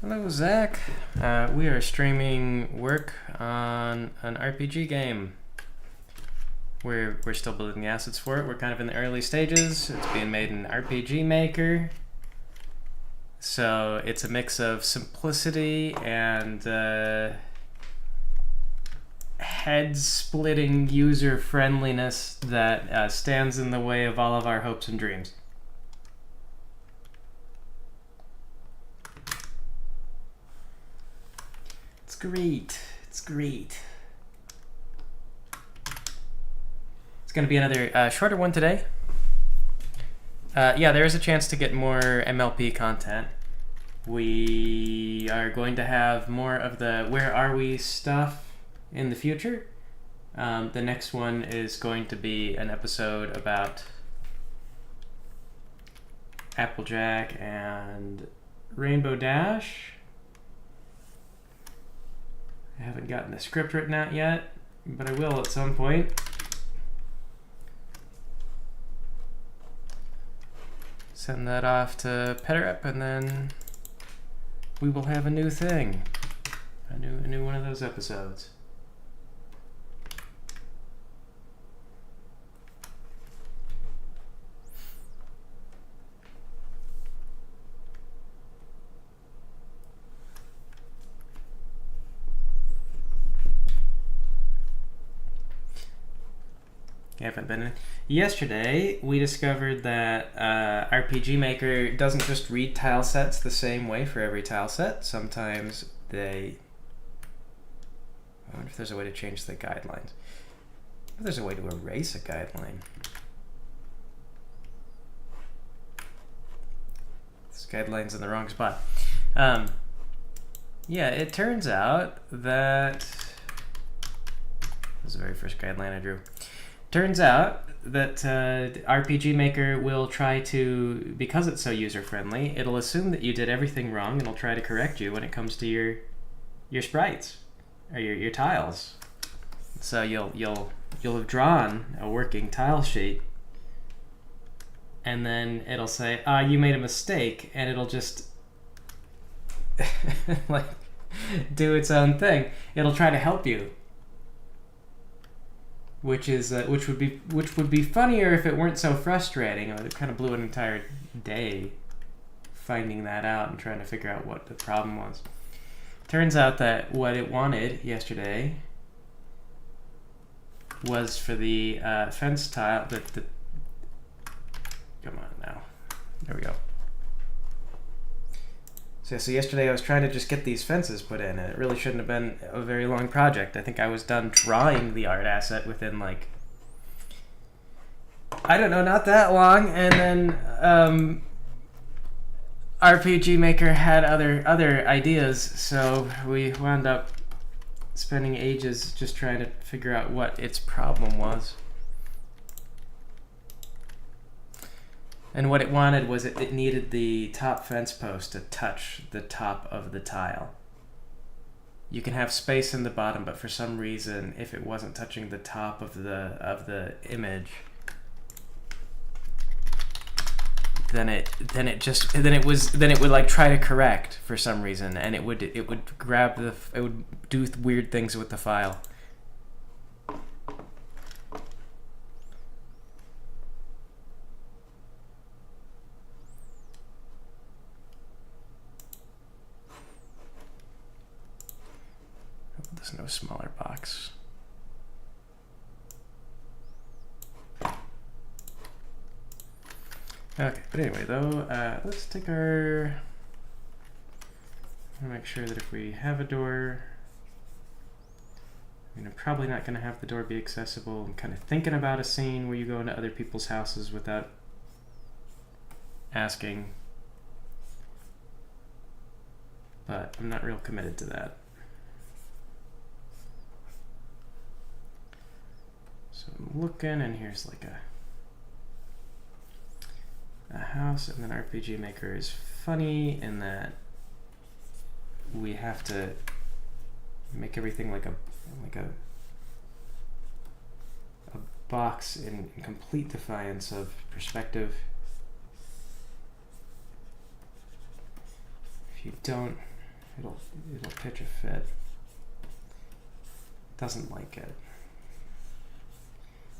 Hello, Zach. We are streaming work on an RPG game. We're still building the assets for it. We're kind of in the early stages. It's being made in RPG Maker. So it's a mix of simplicity and head-splitting user-friendliness that stands in the way of all of our hopes and dreams. Great. It's great. It's going to be another shorter one today. Yeah, there is a chance to get more MLP content. We are going to have more of the Where Are We stuff in the future. The next one is going to be an episode about Applejack and Rainbow Dash. I haven't gotten the script written out yet, but I will at some point. Send that off to PetterUp, and then we will have a new thing. A new one of those episodes. Haven't been in. Yesterday, we discovered that RPG Maker doesn't just read tile sets the same way for every tile set. Sometimes they... I wonder if there's a way to change the guidelines. If there's a way to erase a guideline. This guideline's in the wrong spot. Yeah, it turns out that... This is the very first guideline I drew. Turns out that RPG Maker will try to, because it's so user-friendly, it'll assume that you did everything wrong and it'll try to correct you when it comes to your sprites or your tiles. So you'll have drawn a working tile sheet, and then it'll say, you made a mistake, and it'll just like do its own thing. It'll try to help you. Which would be funnier if it weren't so frustrating. It kind of blew an entire day finding that out and trying to figure out what the problem was. Turns out that what it wanted yesterday was for the fence tile. Come on now, there we go. So yesterday I was trying to just get these fences put in, and it really shouldn't have been a very long project. I think I was done drawing the art asset within, like, I don't know, not that long, and then RPG Maker had other ideas, so we wound up spending ages just trying to figure out what its problem was. And what it wanted was it needed the top fence post to touch the top of the tile. You can have space in the bottom, but for some reason, if it wasn't touching the top of the image, then it would like try to correct for some reason, and it would do weird things with the file. There's no smaller box. Okay, but anyway, though, let's take our... I want to make sure that if we have a door... I mean, I'm probably not going to have the door be accessible. I'm kind of thinking about a scene where you go into other people's houses without asking. But I'm not real committed to that. So I'm looking, and here's like a house, and then RPG Maker is funny in that we have to make everything like a box in complete defiance of perspective. If you don't it'll pitch a fit. Doesn't like it.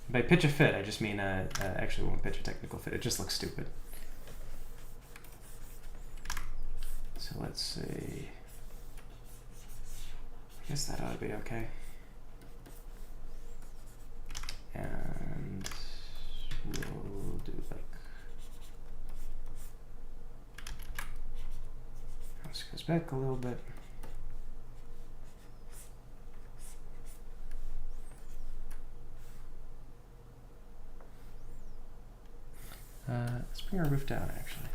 By pitch a fit, I just mean actually won't pitch a technical fit. It just looks stupid. So let's see. I guess that ought to be okay. And we'll do like, this goes back a little bit. Let's bring our roof down, actually.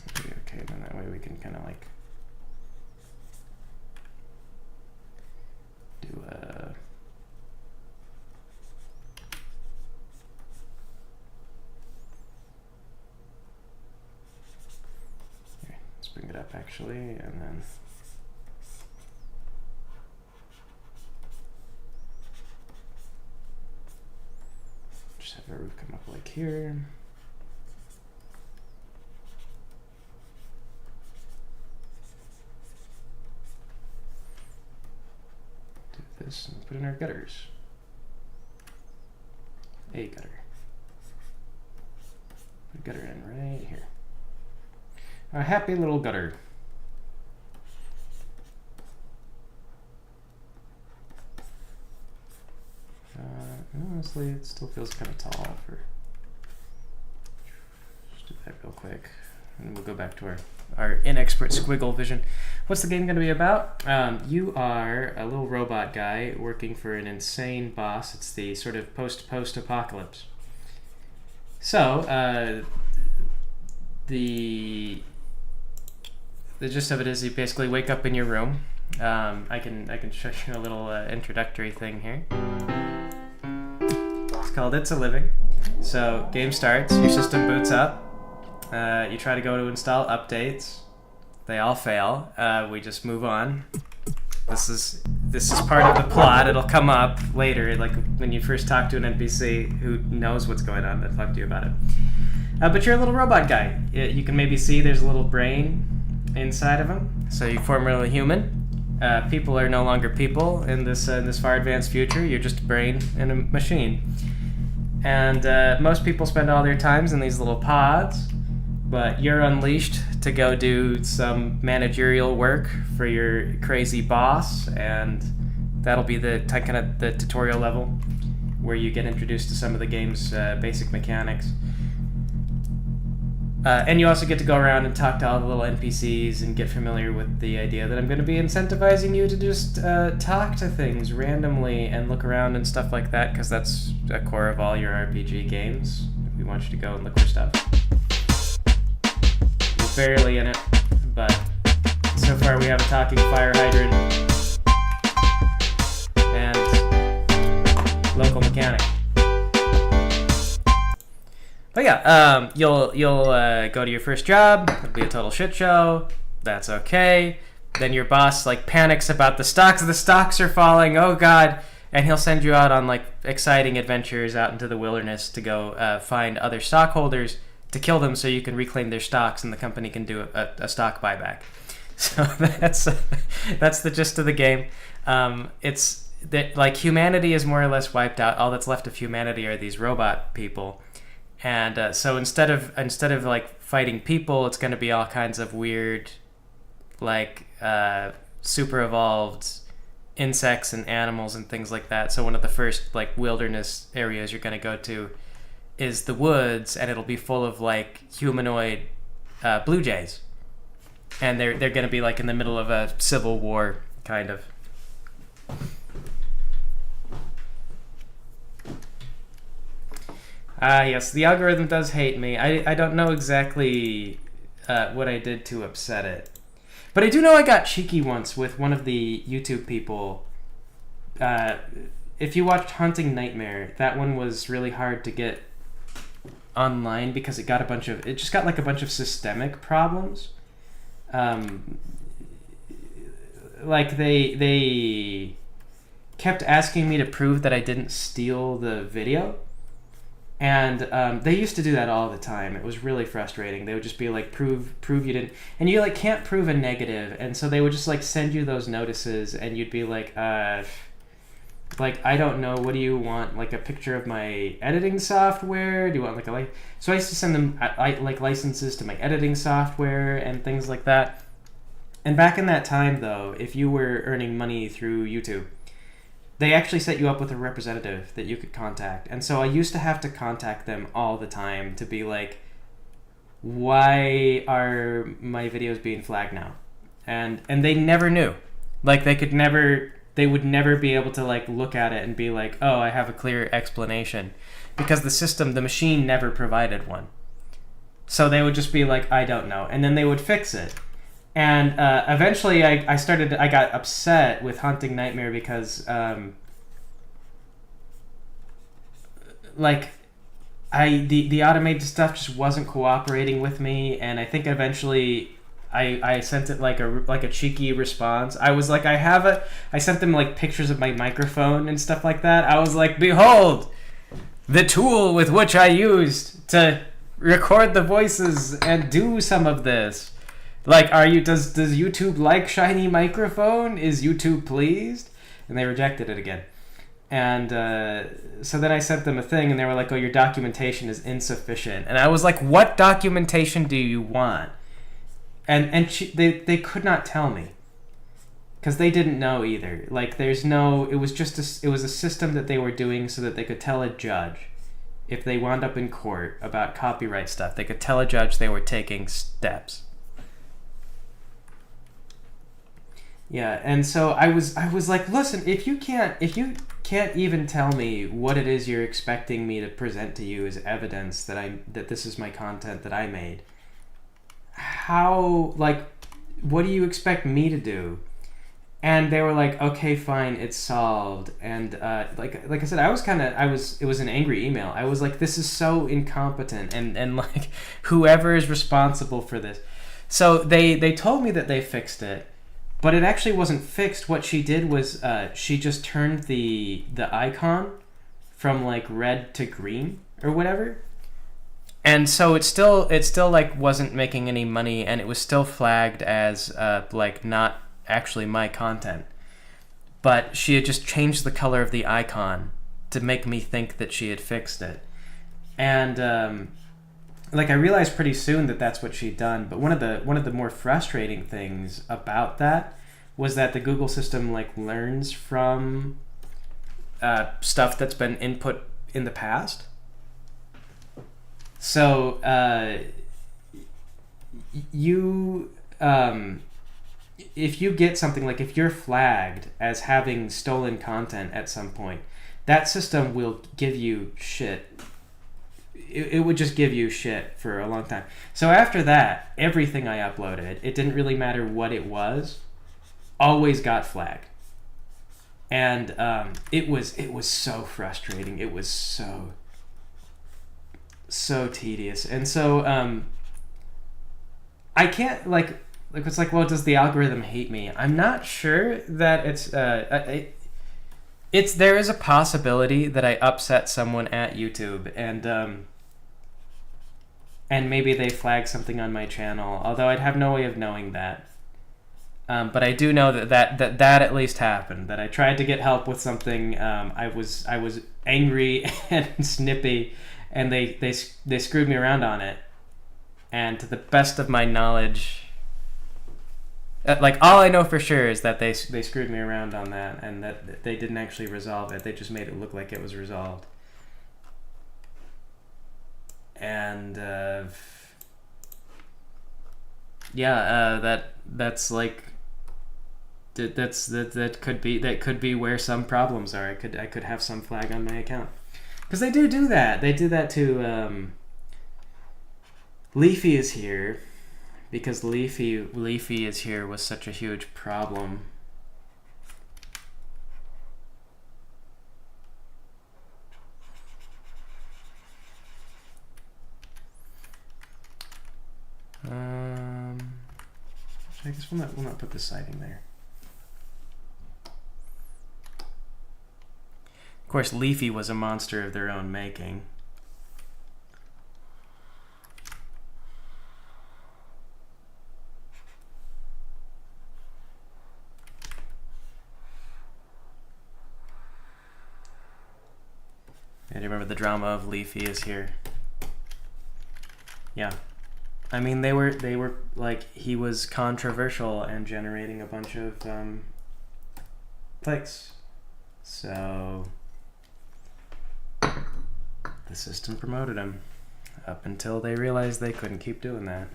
That'll be okay, then that way we can kind of like do a here, let's bring it up actually, and then just have our roof come up like here. Do this and put in our gutters. A gutter. Put a gutter in right here. A happy little gutter. Honestly, it still feels kind of tall for. Just do that real quick, and we'll go back to our inexpert squiggle vision. What's the game going to be about? You are a little robot guy working for an insane boss. It's the sort of post-apocalypse. So the gist of it is you basically wake up in your room. I can show you a little introductory thing here. It's called It's a Living. So game starts, your system boots up, you try to go to install updates, they all fail, we just move on. This is part of the plot. It'll come up later, like when you first talk to an NPC who knows what's going on, they'll talk to you about it. But you're a little robot guy. You can maybe see there's a little brain inside of him, so you're formerly human. People are no longer people in this far advanced future. You're just a brain in a machine. And most people spend all their times in these little pods, but you're unleashed to go do some managerial work for your crazy boss, and that'll be the kind of the tutorial level where you get introduced to some of the game's basic mechanics. And you also get to go around and talk to all the little NPCs and get familiar with the idea that I'm going to be incentivizing you to just talk to things randomly and look around and stuff like that, because that's a core of all your RPG games. We want you to go and look for stuff. We're barely in it, but so far we have a talking fire hydrant and local mechanic. But yeah, you'll go to your first job. It'll be a total shit show. That's okay. Then your boss like panics about the stocks. The stocks are falling. Oh god! And he'll send you out on like exciting adventures out into the wilderness to go find other stockholders to kill them so you can reclaim their stocks and the company can do a stock buyback. So that's the gist of the game. It's that like humanity is more or less wiped out. All that's left of humanity are these robot people. And so instead of like fighting people, it's going to be all kinds of weird, like super evolved insects and animals and things like that. So one of the first like wilderness areas you're going to go to is the woods, and it'll be full of like humanoid blue jays, and they're going to be like in the middle of a civil war kind of. Yes, the algorithm does hate me. I don't know exactly what I did to upset it. But I do know I got cheeky once with one of the YouTube people. If you watched Haunting Nightmare, that one was really hard to get online because it just got like a bunch of systemic problems. Like they kept asking me to prove that I didn't steal the video. And they used to do that all the time. It was really frustrating. They would just be like, prove you didn't, and you like can't prove a negative, and so they would just like send you those notices, and you'd be like I don't know, what do you want? Like a picture of my editing software? Do you want like a So I used to send them like licenses to my editing software and things like that. And back in that time, though, if you were earning money through YouTube, they actually set you up with a representative that you could contact. And so I used to have to contact them all the time to be like, why are my videos being flagged now? And they never knew. Like they would never be able to like look at it and be like, oh, I have a clear explanation, because the machine never provided one. So they would just be like, I don't know. And then they would fix it. And eventually I got upset with Hunting Nightmare because the automated stuff just wasn't cooperating with me, and I think eventually I sent it like a cheeky response. I was like, I sent them like pictures of my microphone and stuff like that. I was like, behold, the tool with which I used to record the voices and do some of this. Like, does YouTube like shiny microphone? Is YouTube pleased? And they rejected it again. And so then I sent them a thing, and they were like, oh, your documentation is insufficient. And I was like, what documentation do you want? And they could not tell me, because they didn't know either. Like, it was a system that they were doing so that they could tell a judge, if they wound up in court about copyright stuff, they could tell a judge they were taking steps. Yeah, and so I was like, listen, if you can't even tell me what it is you're expecting me to present to you as evidence that this is my content that I made, what do you expect me to do? And they were like, okay, fine, it's solved. And like I said, it was an angry email. I was like, this is so incompetent, and like, whoever is responsible for this. So they told me that they fixed it. But it actually wasn't fixed. What she did was she just turned the icon from like red to green or whatever. And so it still like wasn't making any money, and it was still flagged as like not actually my content. But she had just changed the color of the icon to make me think that she had fixed it. And like, I realized pretty soon that that's what she'd done. But one of the more frustrating things about that was that the Google system like learns from stuff that's been input in the past. So if you get something like, if you're flagged as having stolen content at some point, that system will give you shit. It would just give you shit for a long time. So after that, everything I uploaded, it didn't really matter what it was, always got flagged. And it was so frustrating. It was so tedious. And so I can't like it's like, well, does the algorithm hate me? I'm not sure that it's there is a possibility that I upset someone at YouTube, and maybe they flag something on my channel, although I'd have no way of knowing that. But I do know that at least happened, that I tried to get help with something. I was angry and snippy, and they screwed me around on it. And to the best of my knowledge, like, all I know for sure is that they screwed me around on that, and that they didn't actually resolve it. They just made it look like it was resolved. And that's like, that could be where some problems are. I could have some flag on my account, because they do that. They do that to Leafy is here, because Leafy is here was such a huge problem. I guess we'll not put the citing there. Of course, Leafy was a monster of their own making. you remember the drama of Leafy is here. Yeah. I mean, they were like, he was controversial and generating a bunch of clicks. So the system promoted him up until they realized they couldn't keep doing that.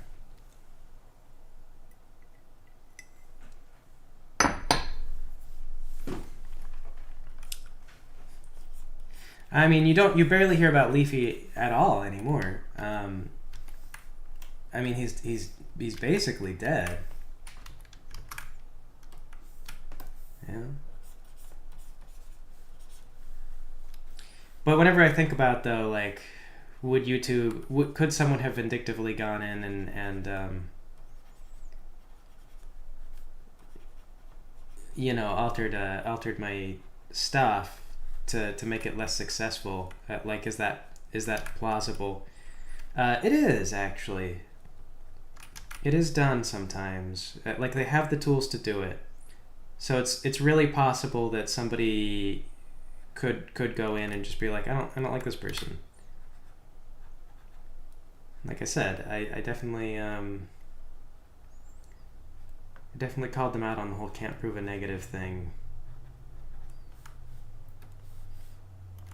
I mean, you barely hear about Leafy at all anymore. I mean, he's basically dead. Yeah. But whenever I think about, though, like, would YouTube, could someone have vindictively gone in and you know, altered my stuff to make it less successful? Like, is that plausible? It is, actually. It is done sometimes. Like, they have the tools to do it. So it's really possible that somebody could go in and just be like, I don't like this person. Like I said, I definitely called them out on the whole can't prove a negative thing.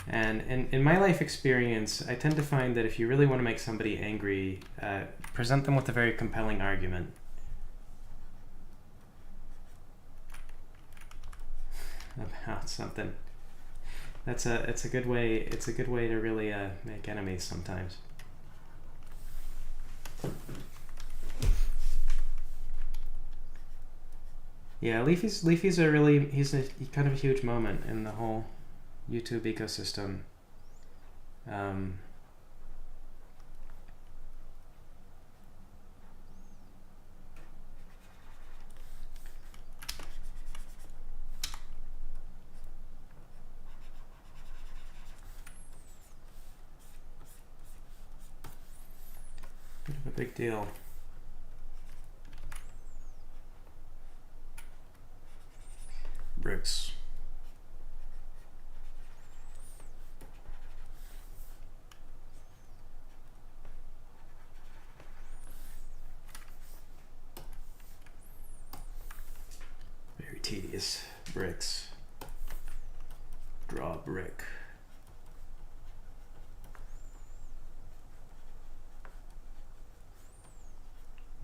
And in my life experience, I tend to find that if you really want to make somebody angry, present them with a very compelling argument. About something. It's a good way to really make enemies sometimes. Yeah, Leafy's he's kind of a huge moment in the whole YouTube ecosystem. Bit of a big deal. Bricks. Very tedious. Bricks. Draw a brick.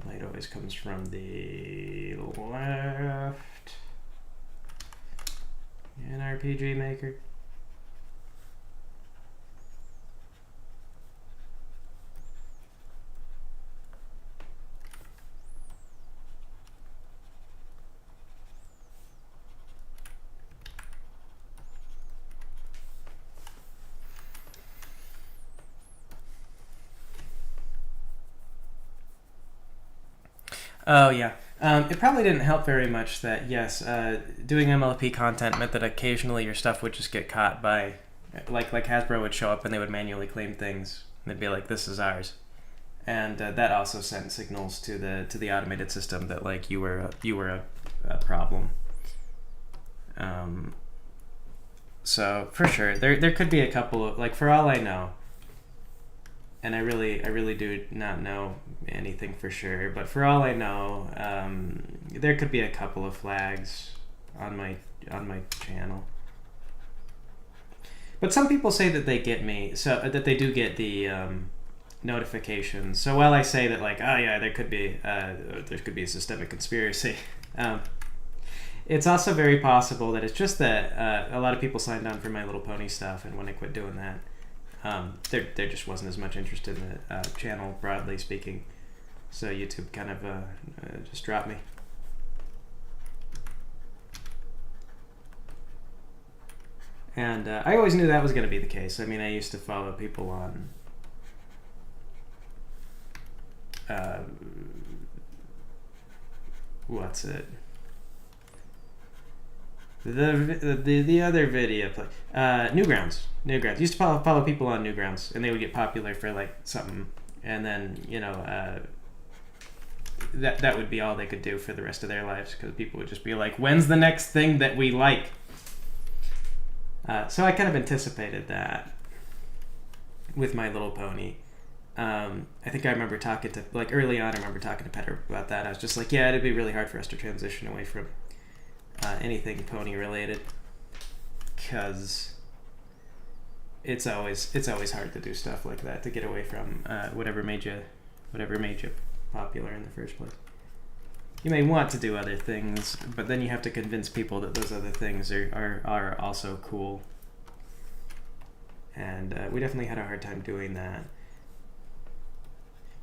Light always comes from the left. An RPG Maker. Oh yeah. It probably didn't help very much that, yes, doing MLP content meant that occasionally your stuff would just get caught by, like Hasbro would show up and they would manually claim things. And they'd be like, "This is ours," and that also sent signals to the automated system that, like, you were a problem. So for sure, there could be a couple of, like, for all I know. And I really do not know anything for sure, but for all I know, there could be a couple of flags on my channel. But some people say that they get me, so that they do get the notifications. So while I say that, like, oh yeah, there could be a systemic conspiracy, it's also very possible that it's just that a lot of people signed on for My Little Pony stuff, and when I quit doing that, there just wasn't as much interest in the channel, broadly speaking. So YouTube kind of just dropped me. And I always knew that was going to be the case. I mean, I used to follow people on what's it? The other video play, Newgrounds. Used to follow people on Newgrounds, and they would get popular for, like, something, and then, you know, that would be all they could do for the rest of their lives, because people would just be like, "When's the next thing that we like?" So I kind of anticipated that. with My Little Pony. I think I remember talking to, like, early on, I remember talking to Petter about that. I was just like, yeah, it'd be really hard for us to transition away from anything pony related, because it's always hard to do stuff like that, to get away from whatever made you popular in the first place. You may want to do other things, but then you have to convince people that those other things are also cool. And we definitely had a hard time doing that.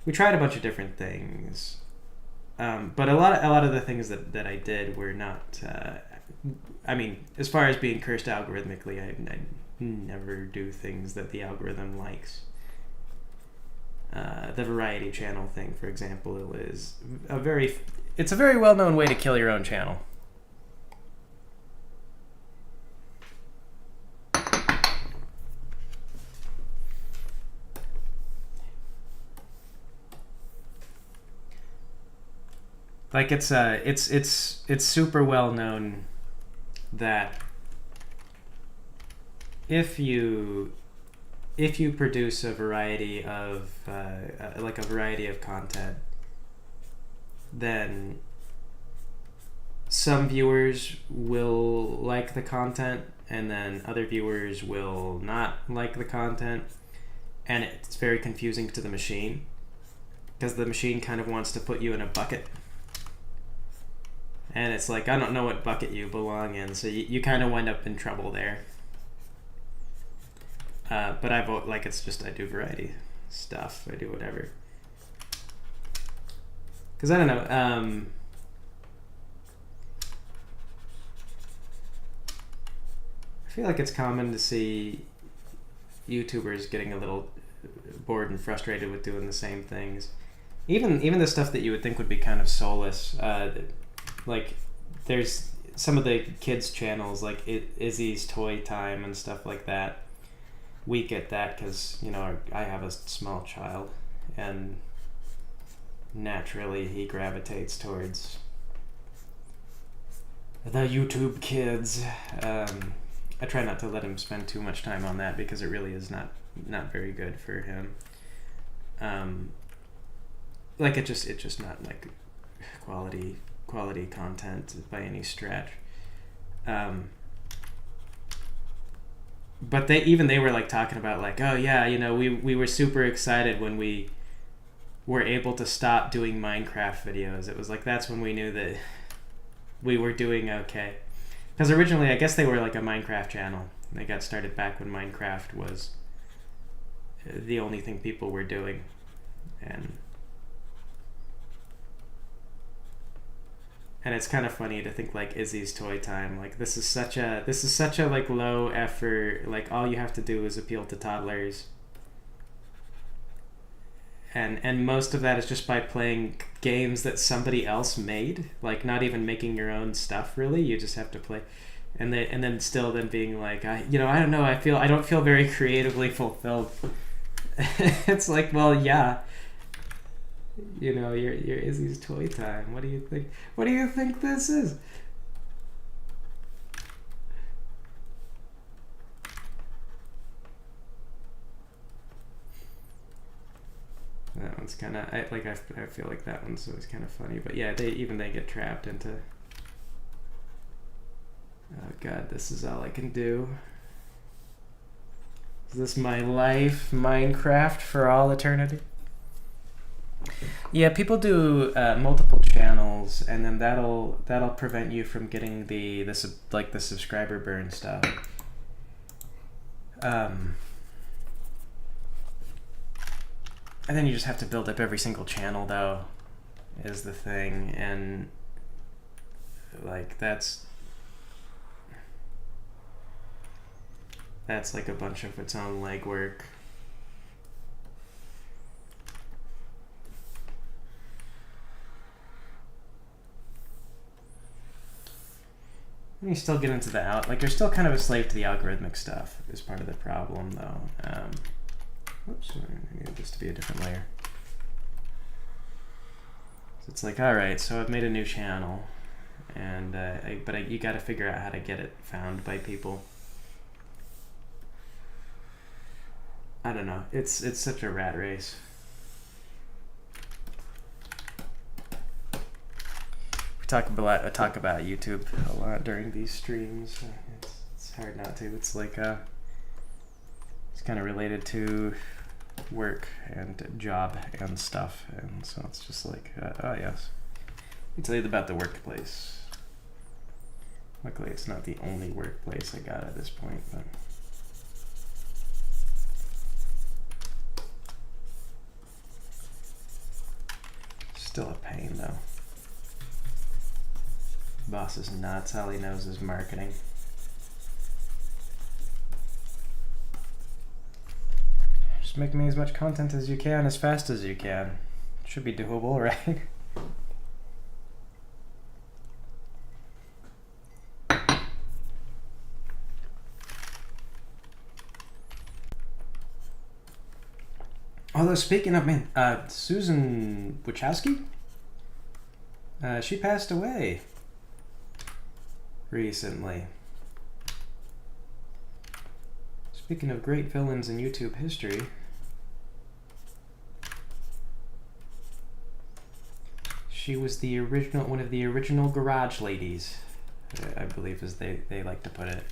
We tried a bunch of different things, but a lot of the things that I did were not. I mean, as far as being cursed algorithmically, I never do things that the algorithm likes. The variety channel thing, for example, it's a very well-known way to kill your own channel. Like, it's super well known that if you produce a variety of content, then some viewers will like the content, and then other viewers will not like the content, and it's very confusing to the machine, because the machine kind of wants to put you in a bucket. And it's like, I don't know what bucket you belong in, so you kind of wind up in trouble there. But I vote, like, it's just, I do variety stuff. I do whatever. Because I don't know. I feel like it's common to see YouTubers getting a little bored and frustrated with doing the same things. Even the stuff that you would think would be kind of soulless. Like, there's some of the kids' channels, like Izzy's Toy Time and stuff like that. We get that because, you know, I have a small child, and naturally he gravitates towards the YouTube kids. I try not to let him spend too much time on that, because it really is not very good for him. Like, it's just not like quality content by any stretch. But they were like talking about, like, oh yeah, you know, we were super excited when we were able to stop doing Minecraft videos. It was like, that's when we knew that we were doing okay. Because originally, I guess they were like a Minecraft channel. They got started back when Minecraft was the only thing people were doing. And it's kind of funny to think, like, Izzy's Toy Time, like, this is such a like low effort, like, all you have to do is appeal to toddlers, and most of that is just by playing games that somebody else made, like, not even making your own stuff really. You just have to play, and then still being like, I don't know, I don't feel very creatively fulfilled. It's like, well, yeah. You know, you're Izzy's Toy Time. What do you think? What do you think this is? That one's kind of, I feel like that one's always kind of funny. But yeah, they get trapped into, oh god, this is all I can do. Is this my life, Minecraft for all eternity? Yeah, people do multiple channels, and then that'll prevent you from getting the subscriber burn stuff. And then you just have to build up every single channel, though, is the thing, and like that's like a bunch of its own legwork. You still get into the you're still kind of a slave to the algorithmic stuff, is part of the problem, though. Whoops, I need this to be a different layer. So it's like, all right, so I've made a new channel, and you got to figure out how to get it found by people. I don't know. It's such a rat race. We talk about YouTube a lot during these streams. It's hard not to. It's like it's kind of related to work and job and stuff, and so it's just like oh yes, let me tell you about the workplace. Luckily, it's not the only workplace I got at this point, but. Still a pain though. Boss is nuts. All he knows is marketing. Just make me as much content as you can, as fast as you can. Should be doable, right? Although speaking of, man, Susan Wachowski, she passed away recently. Speaking of great villains in YouTube history, she was the original, one of the original garage ladies, I believe, as they like to put it.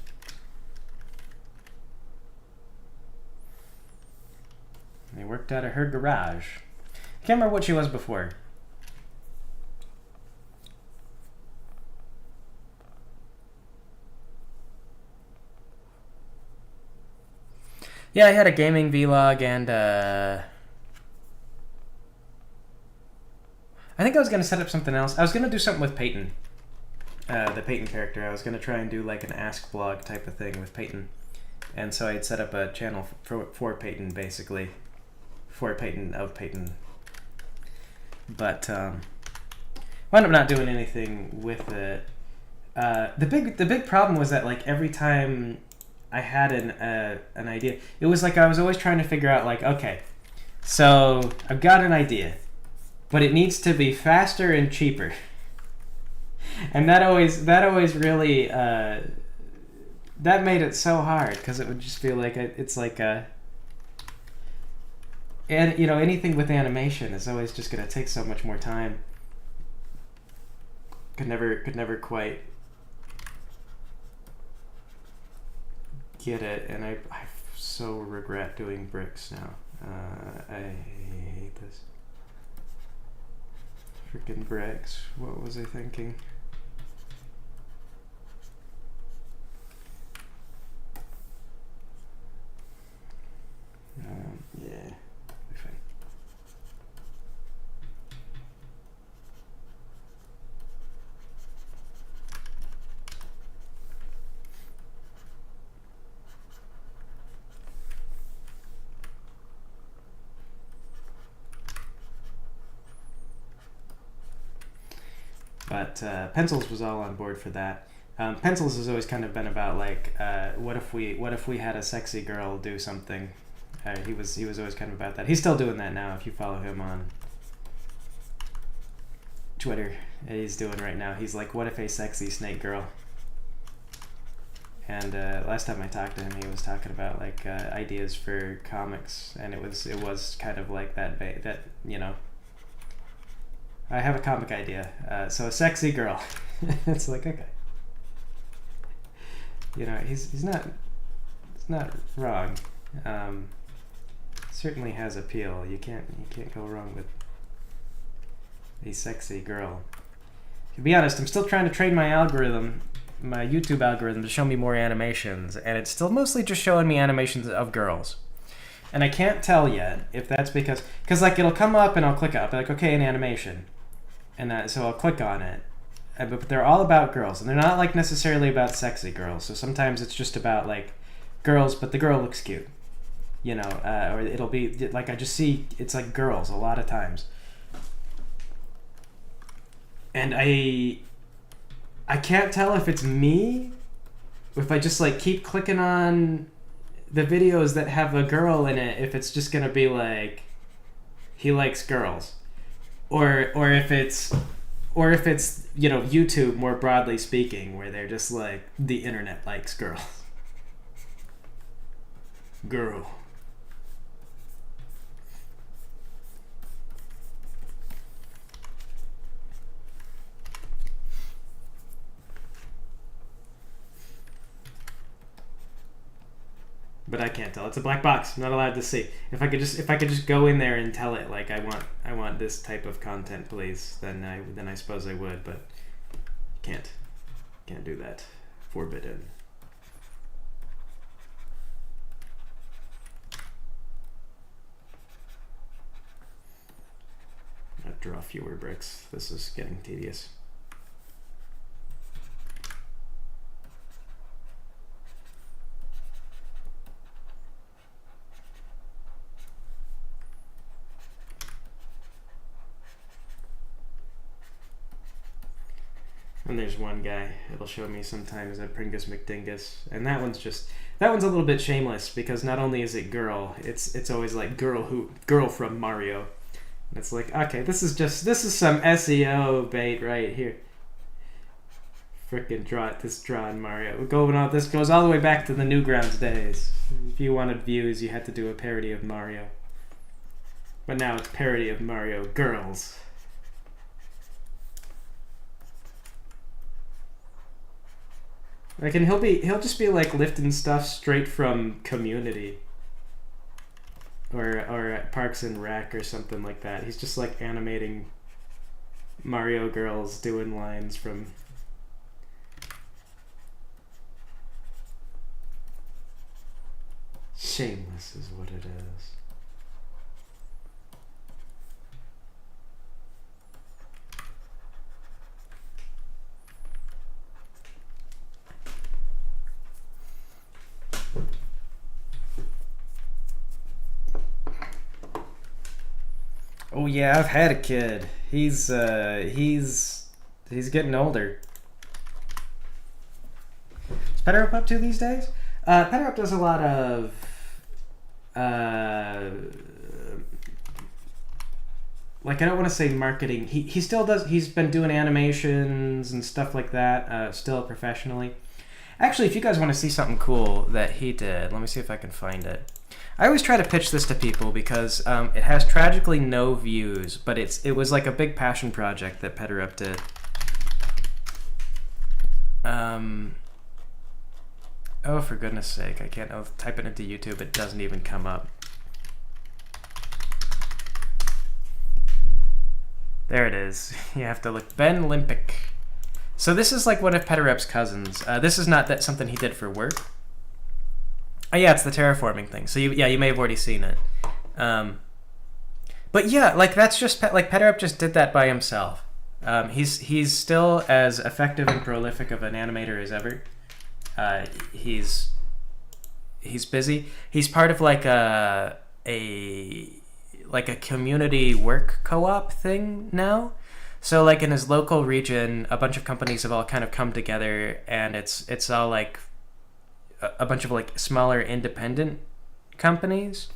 They worked out of her garage. I can't remember what she was before. Yeah, I had a gaming vlog, and I think I was going to set up something else. I was going to do something with Peyton, the Peyton character. I was going to try and do like an Ask blog type of thing with Peyton. And so I'd set up a channel for Peyton, basically. For Peyton, of Peyton. But wound up not doing anything with it. The big problem was that like every time I had an idea, it was like I was always trying to figure out like, okay, so I've got an idea, but it needs to be faster and cheaper. And that always really that made it so hard, because it would just feel like it's like a, and you know, anything with animation is always just going to take so much more time. Could never quite get it, and I so regret doing bricks now. I hate this. Freaking bricks. What was I thinking? Yeah. Fine. But Pencils was all on board for that. Pencils has always kind of been about like, what if we had a sexy girl do something? He was always kind of about that. He's still doing that now. If you follow him on Twitter, he's doing right now. He's like, what if a sexy snake girl? And last time I talked to him, he was talking about like ideas for comics, and it was kind of like that you know. I have a comic idea. So a sexy girl. It's like, okay. You know, he's not wrong. Certainly has appeal. You can't go wrong with a sexy girl. To be honest, I'm still trying to train my YouTube algorithm to show me more animations, and it's still mostly just showing me animations of girls. And I can't tell yet if that's because like it'll come up and I'll click up, like, okay, an animation. And so I'll click on it, but they're all about girls, and they're not like necessarily about sexy girls. So sometimes it's just about like girls, but the girl looks cute, you know, or it'll be like I just see it's like girls a lot of times, and I can't tell if it's me, if I just like keep clicking on the videos that have a girl in it, if it's just gonna be like he likes girls. Or if it's you know, YouTube more broadly speaking, where they're just like the internet likes girls. Girl. but I can't tell. It's a black box. I'm not allowed to see. If I could just go in there and tell it like I want this type of content, please, then I suppose I would, but can't do that. Forbidden. I'll draw fewer bricks. This is getting tedious. And there's one guy, it'll show me sometimes a Pringus McDingus, and that one's a little bit shameless because not only is it girl, it's always like girl from Mario. And it's like, okay, this is some SEO bait right here. Frickin' drawing Mario. This goes all the way back to the Newgrounds days. If you wanted views, you had to do a parody of Mario. But now it's parody of Mario girls. Like, and he'll just be like lifting stuff straight from Community or Parks and Rec or something like that. He's just like animating Mario girls doing lines from. Shameless is what it is. Oh yeah, I've had a kid. He's getting older. What's Peterup up to these days? Peterup does a lot of like, I don't want to say marketing. He still does. He's been doing animations and stuff like that, still professionally. Actually, if you guys want to see something cool that he did, let me see if I can find it. I always try to pitch this to people because it has tragically no views, but it was like a big passion project that Peterup did. Oh, for goodness sake, I can't. I'll type it into YouTube. It doesn't even come up. There it is. You have to look. Ben Limpic. So this is like one of Peterup's cousins. This is not something he did for work. Oh yeah, it's the terraforming thing. So you may have already seen it. But yeah, like that's just like Peterup just did that by himself. He's still as effective and prolific of an animator as ever. He's busy. He's part of like a community work co-op thing now. So like in his local region, a bunch of companies have all kind of come together, and it's all like a bunch of like smaller independent companies.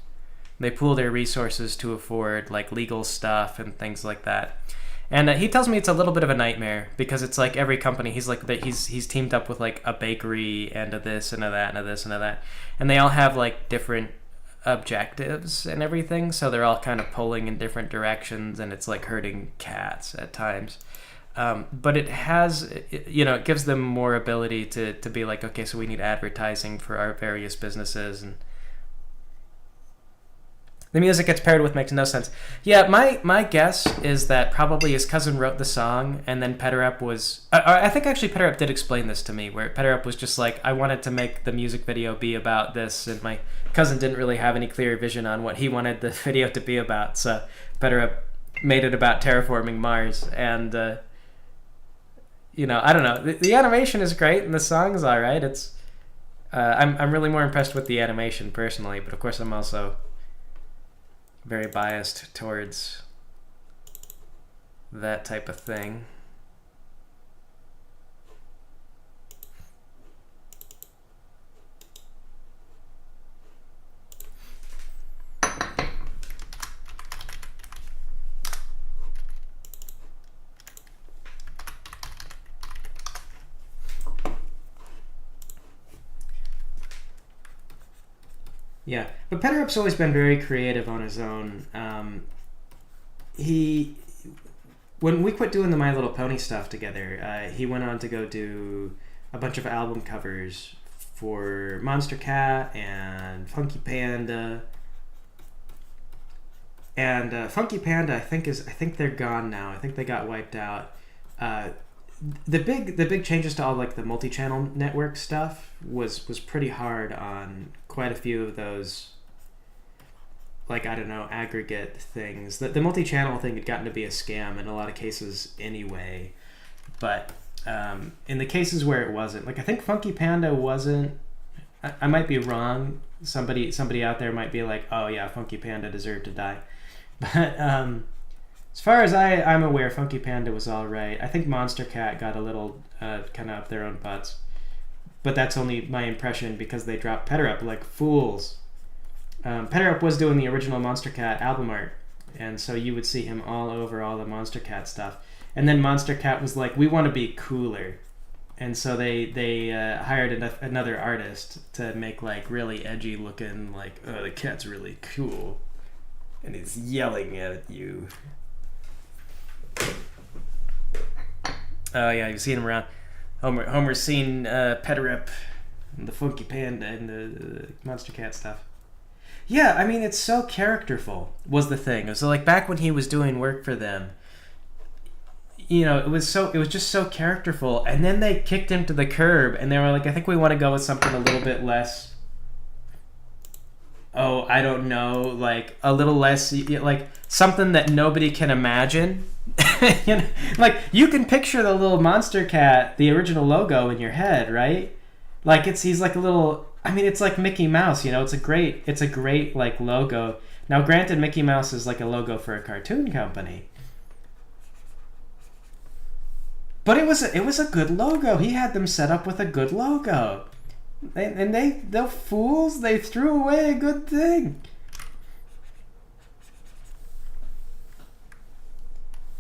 They pool their resources to afford like legal stuff and things like that. And he tells me it's a little bit of a nightmare because it's like every company he's teamed up with like a bakery and a this and a that and a this and a that, and they all have like different objectives and everything, so they're all kind of pulling in different directions, and it's like herding cats at times. But it has, it gives them more ability to be like, okay, so we need advertising for our various businesses, and the music gets paired with makes no sense. Yeah, my guess is that probably his cousin wrote the song, and then Peterup was... I think actually Peterup did explain this to me, where Peterup was just like, I wanted to make the music video be about this, and my cousin didn't really have any clear vision on what he wanted the video to be about, so Peterup made it about terraforming Mars, and... I don't know. The animation is great, and the song's all right. It's... I'm really more impressed with the animation, personally, but of course I'm also... very biased towards that type of thing. Yeah, but Peterup's always been very creative on his own. When we quit doing the My Little Pony stuff together, he went on to go do a bunch of album covers for Monster Cat and Funky Panda. And Funky Panda, I think they're gone now. I think they got wiped out. The big changes to all like the multi-channel network stuff was pretty hard on quite a few of those, like, I don't know, aggregate things. The multi-channel thing had gotten to be a scam in a lot of cases anyway. But in the cases where it wasn't, like I think Funky Panda wasn't, I might be wrong. Somebody out there might be like, oh yeah, Funky Panda deserved to die. But as far as I'm aware, Funky Panda was all right. I think Monster Cat got a little kind of up their own butts. But that's only my impression because they dropped Peterup like fools. Peterup was doing the original Monster Cat album art, and so you would see him all over all the Monster Cat stuff. And then Monster Cat was like, we want to be cooler. And so they hired another artist to make like really edgy looking, like, oh, the cat's really cool. And he's yelling at you. Oh yeah, you've seen him around. Homer's seen Peterup and the Funky Panda and the Monster Cat stuff. Yeah, I mean, it's so characterful was the thing. So like back when he was doing work for them, you know, it was just so characterful. And then they kicked him to the curb and they were like, I think we want to go with something a little bit less, oh, I don't know, like a little less, like something that nobody can imagine. You know, like you can picture the little Monster Cat, the original logo in your head, right? Like he's like a little, I mean, it's like Mickey Mouse, you know, it's a great like logo. Now granted, Mickey Mouse is like a logo for a cartoon company. But it was a good logo. He had them set up with a good logo. And the fools, they threw away a good thing.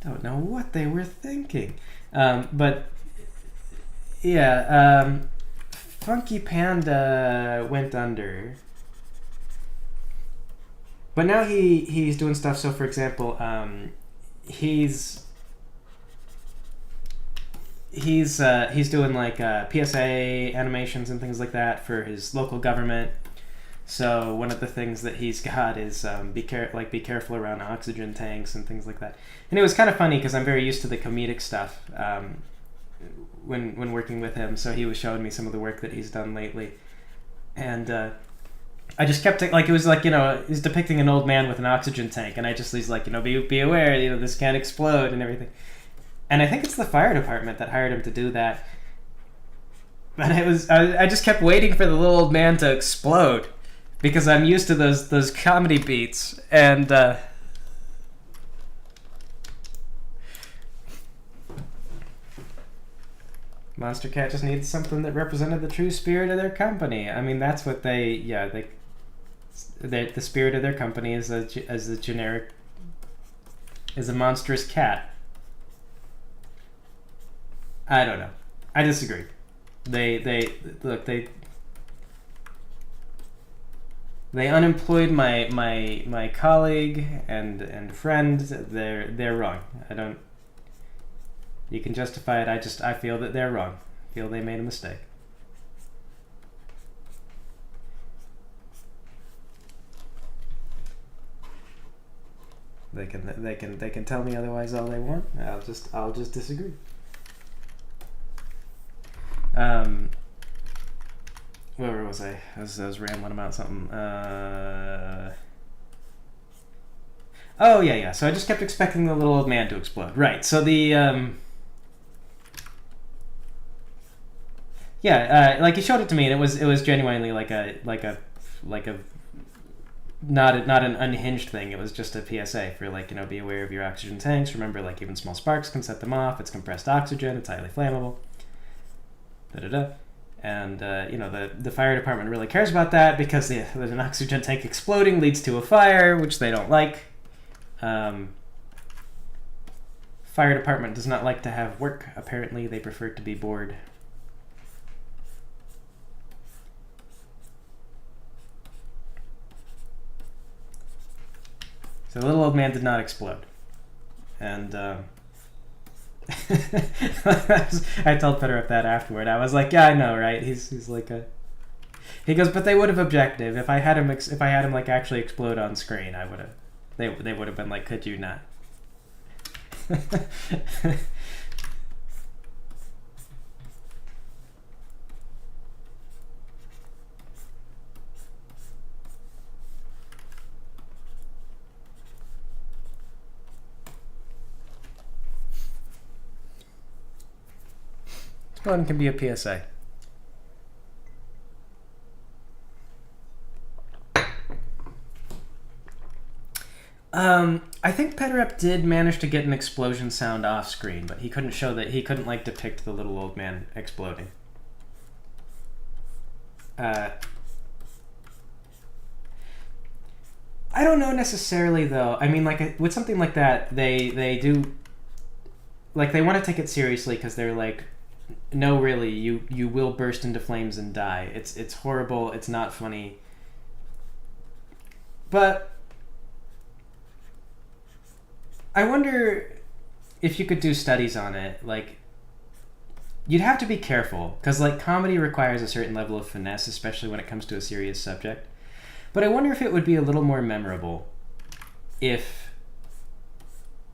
Don't know what they were thinking. But yeah, Funky Panda went under. But now he's doing stuff. So for example, he's doing like PSA animations and things like that for his local government. So one of the things that he's got is be careful around oxygen tanks and things like that. And it was kind of funny because I'm very used to the comedic stuff when working with him. So he was showing me some of the work that he's done lately, and I just kept like, it was like, you know, he's depicting an old man with an oxygen tank, and he's like, you know, be aware, you know, this can't explode and everything. And I think it's the fire department that hired him to do that. But I just kept waiting for the little old man to explode because I'm used to those comedy beats. And Monster Cat just needed something that represented the true spirit of their company. I mean, that's what the spirit of their company is a monstrous cat. I don't know. I disagree. They unemployed my colleague and friend. They're wrong. I don't. You can justify it. I feel that they're wrong. I feel they made a mistake. They can tell me otherwise all they want. I'll just disagree. Where was I? I was rambling about something. Oh yeah. So I just kept expecting the little old man to explode. Right. So the like he showed it to me, and it was genuinely like a not an unhinged thing. It was just a PSA for, like, you know, be aware of your oxygen tanks. Remember, like, even small sparks can set them off. It's compressed oxygen. It's highly flammable. And you know, the fire department really cares about that because an oxygen tank exploding leads to a fire, which they don't like. Fire department does not like to have work. Apparently, they prefer to be bored. So the little old man did not explode, and I told Peterup that afterward. I was like, yeah, I know, right? He's like a He goes, but they would have objected if I had him. If I had him like actually explode on screen, I would have. They would have been like, could you not? This one can be a PSA. I think Petrep did manage to get an explosion sound off screen, but he couldn't show that. He couldn't like depict the little old man exploding. I don't know necessarily though. I mean, like with something like that, they do like they want to take it seriously because they're like, no, really, you will burst into flames and die. It's horrible. It's not funny. But I wonder if you could do studies on it. Like, you'd have to be careful because like comedy requires a certain level of finesse, especially when it comes to a serious subject. But I wonder if it would be a little more memorable if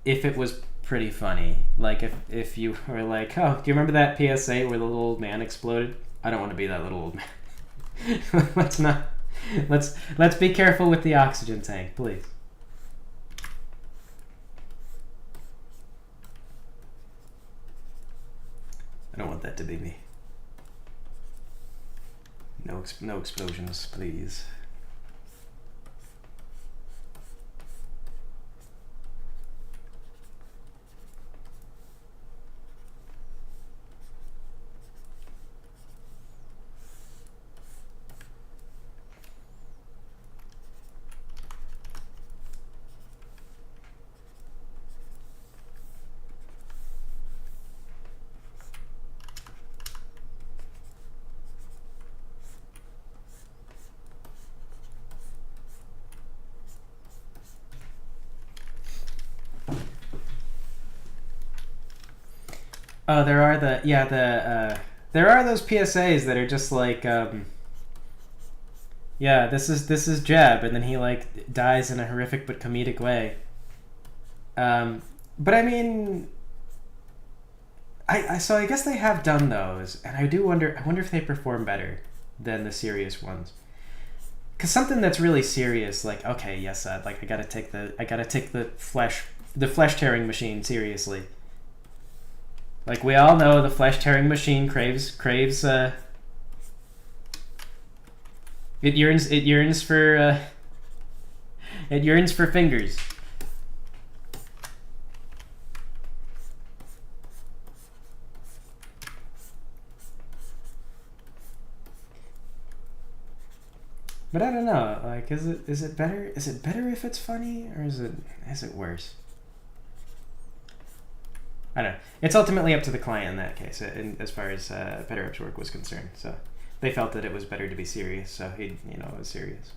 it was pretty funny. Like if you were like, oh, do you remember that PSA where the little old man exploded? I don't want to be that little old man. Let's be careful with the oxygen tank, please. I don't want that to be me. No explosions, please. Oh, there are there are those PSAs that are just like yeah, this is Jeb, and then he like dies in a horrific but comedic way. But I mean, so I guess they have done those, and I wonder if they perform better than the serious ones. Cause something that's really serious, like okay, yes, like I gotta take the flesh tearing machine seriously. Like we all know, the flesh tearing machine craves it yearns for fingers. But I don't know. Like, is it better? Is it better if it's funny, or is it worse? I don't know. It's ultimately up to the client in that case, as far as Petrep's work was concerned. So they felt that it was better to be serious, so he, was serious.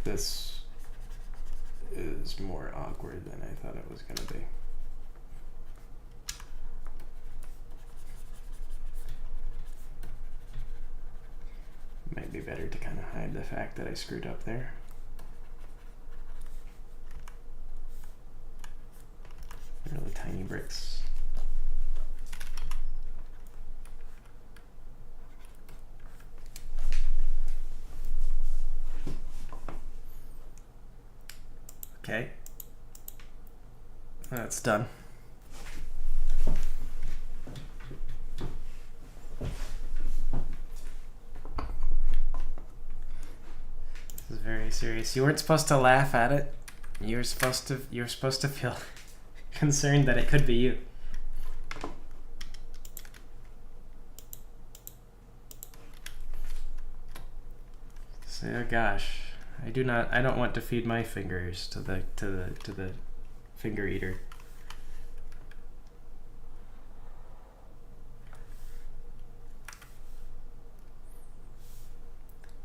This is more awkward than I thought it was going to be. Might be better to kind of hide the fact that I screwed up there. Really tiny bricks. Okay, that's done. This is very serious. You weren't supposed to laugh at it. You're supposed to feel concerned that it could be you. Oh gosh, I don't want to feed my fingers to the finger eater.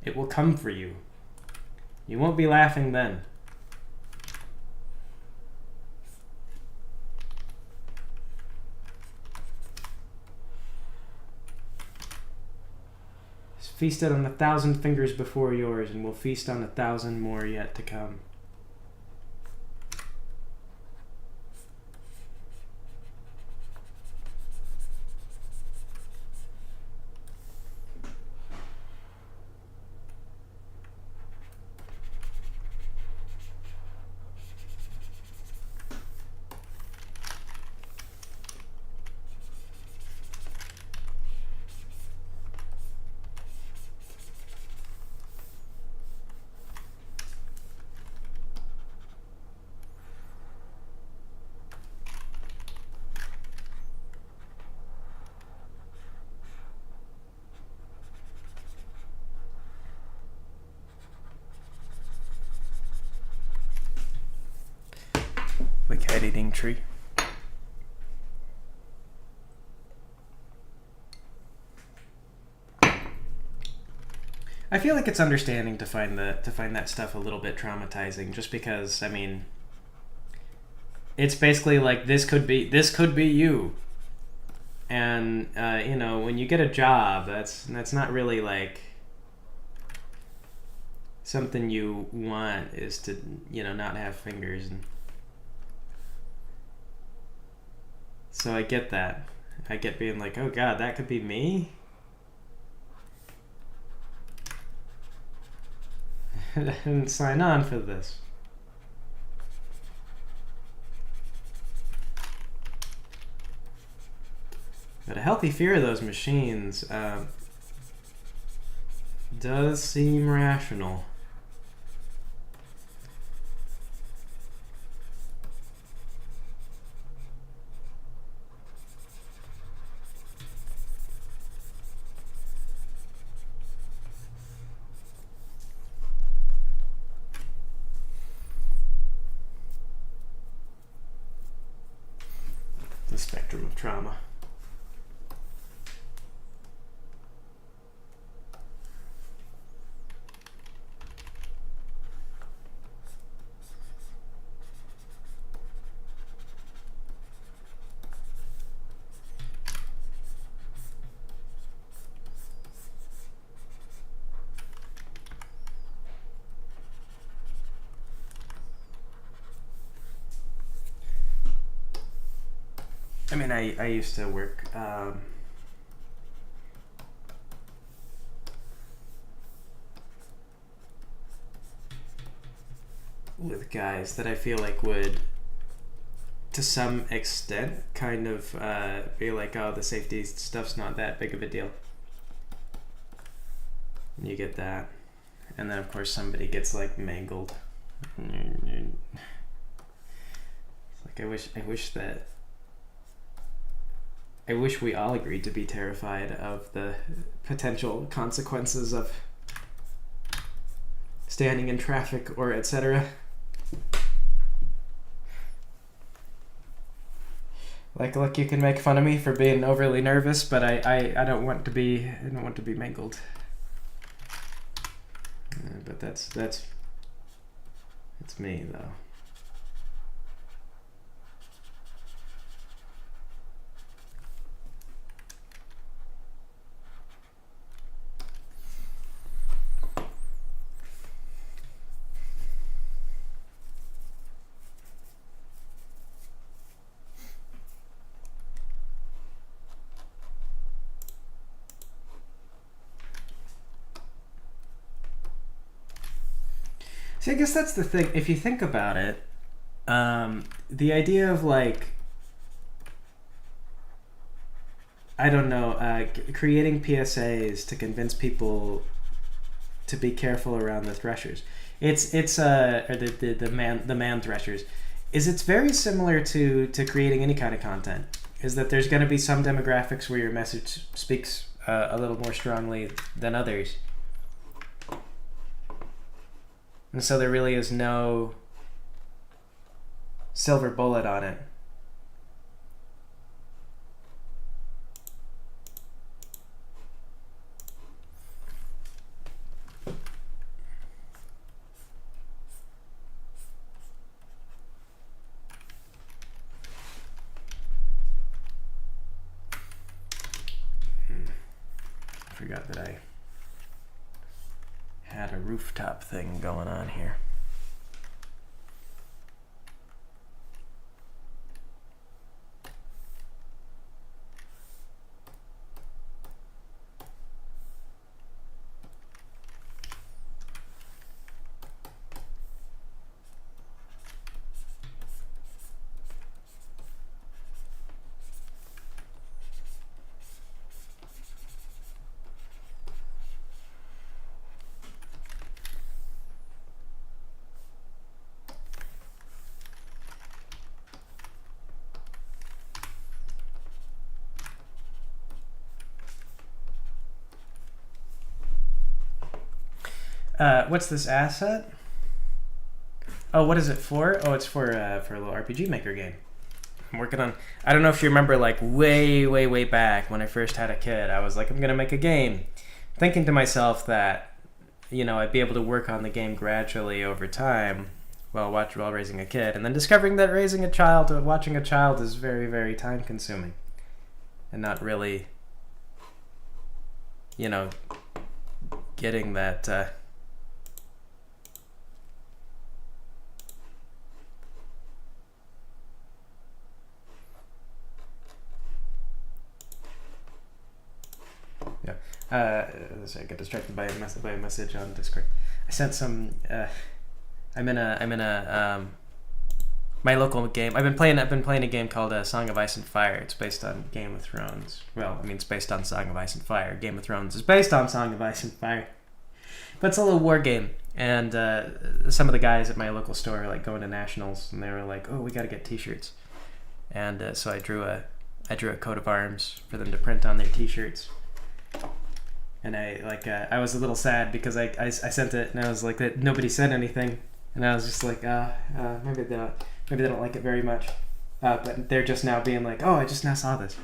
It will come for you. You won't be laughing then. It's feasted on 1,000 fingers before yours, and will feast on 1,000 more yet to come. The cat eating tree. I feel like it's understanding to find that stuff a little bit traumatizing, just because, I mean, it's basically like this could be you, and you know, when you get a job, that's not really like something you want, is to, you know, not have fingers. And so I get that. I get being like, oh god, that could be me? I didn't sign on for this. But a healthy fear of those machines does seem rational. The spectrum of trauma. I mean, I used to work with guys that I feel like would, to some extent, kind of be like, oh, the safety stuff's not that big of a deal. And you get that. And then, of course, somebody gets, like, mangled. It's like, I wish we all agreed to be terrified of the potential consequences of standing in traffic or etc. Like, look, you can make fun of me for being overly nervous, but I don't want to be mangled. But that's me though. See, I guess that's the thing. If you think about it, the idea of, like, I don't know, creating PSAs to convince people to be careful around the threshers. It's or the man threshers. It's very similar to creating any kind of content. Is that there's going to be some demographics where your message speaks a little more strongly than others. And so there really is no silver bullet on it. I forgot that I had a rooftop thing going on here. What's this asset? Oh, what is it for? Oh, it's for a little RPG Maker game. I'm working on. I don't know if you remember, like way back when I first had a kid. I was like, I'm gonna make a game, thinking to myself that, you know, I'd be able to work on the game gradually over time while raising a kid, and then discovering that watching a child is very time consuming, and not really, you know, getting that. Sorry, I got distracted by a message on Discord. I sent some. I'm in a my local game. I've been playing a game called Song of Ice and Fire. It's based on Game of Thrones. Well, I mean, it's based on Song of Ice and Fire. Game of Thrones is based on Song of Ice and Fire, but it's a little war game. And some of the guys at my local store are like going to nationals, and they were like, "Oh, we got to get T-shirts." And so I drew a coat of arms for them to print on their T-shirts. And I was a little sad because I sent it and I was like that nobody said anything, and I was just like maybe they don't like it very much, but they're just now being like, oh, I just now saw this,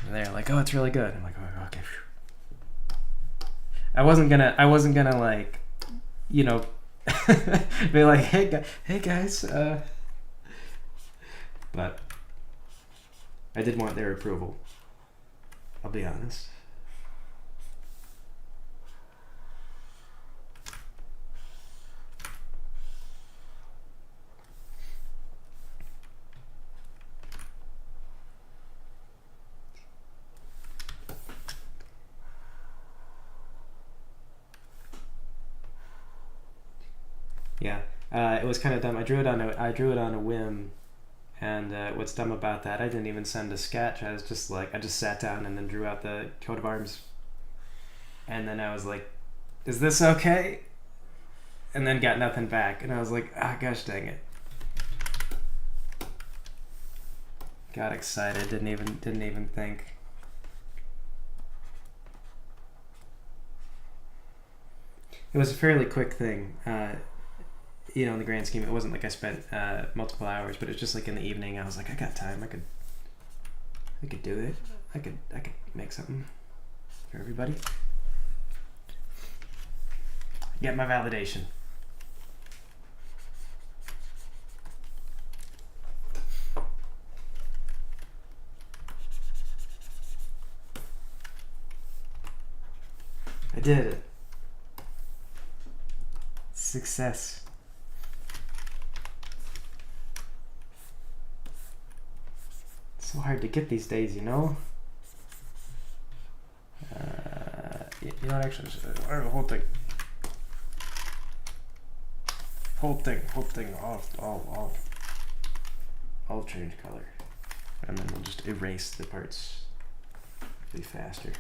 and they're like, oh, it's really good. I'm like, oh, okay. I wasn't gonna like, you know, be like, hey guys, but I did want their approval. I'll be honest. Yeah, it was kind of dumb. I drew it on a whim, and what's dumb about that? I didn't even send a sketch. I was just like, I just sat down and then drew out the coat of arms, and then I was like, "Is this okay?" And then got nothing back, and I was like, "Ah, gosh dang it!" Got excited. Didn't even think. It was a fairly quick thing. You know, in the grand scheme, it wasn't like I spent multiple hours, but it was just like in the evening. I was like, I got time. I could do it. I could make something for everybody. Get my validation. I did it. Success. So hard to get these days, you know. You know what? Actually, whole thing off. I'll change color, and then we'll just erase the parts really faster.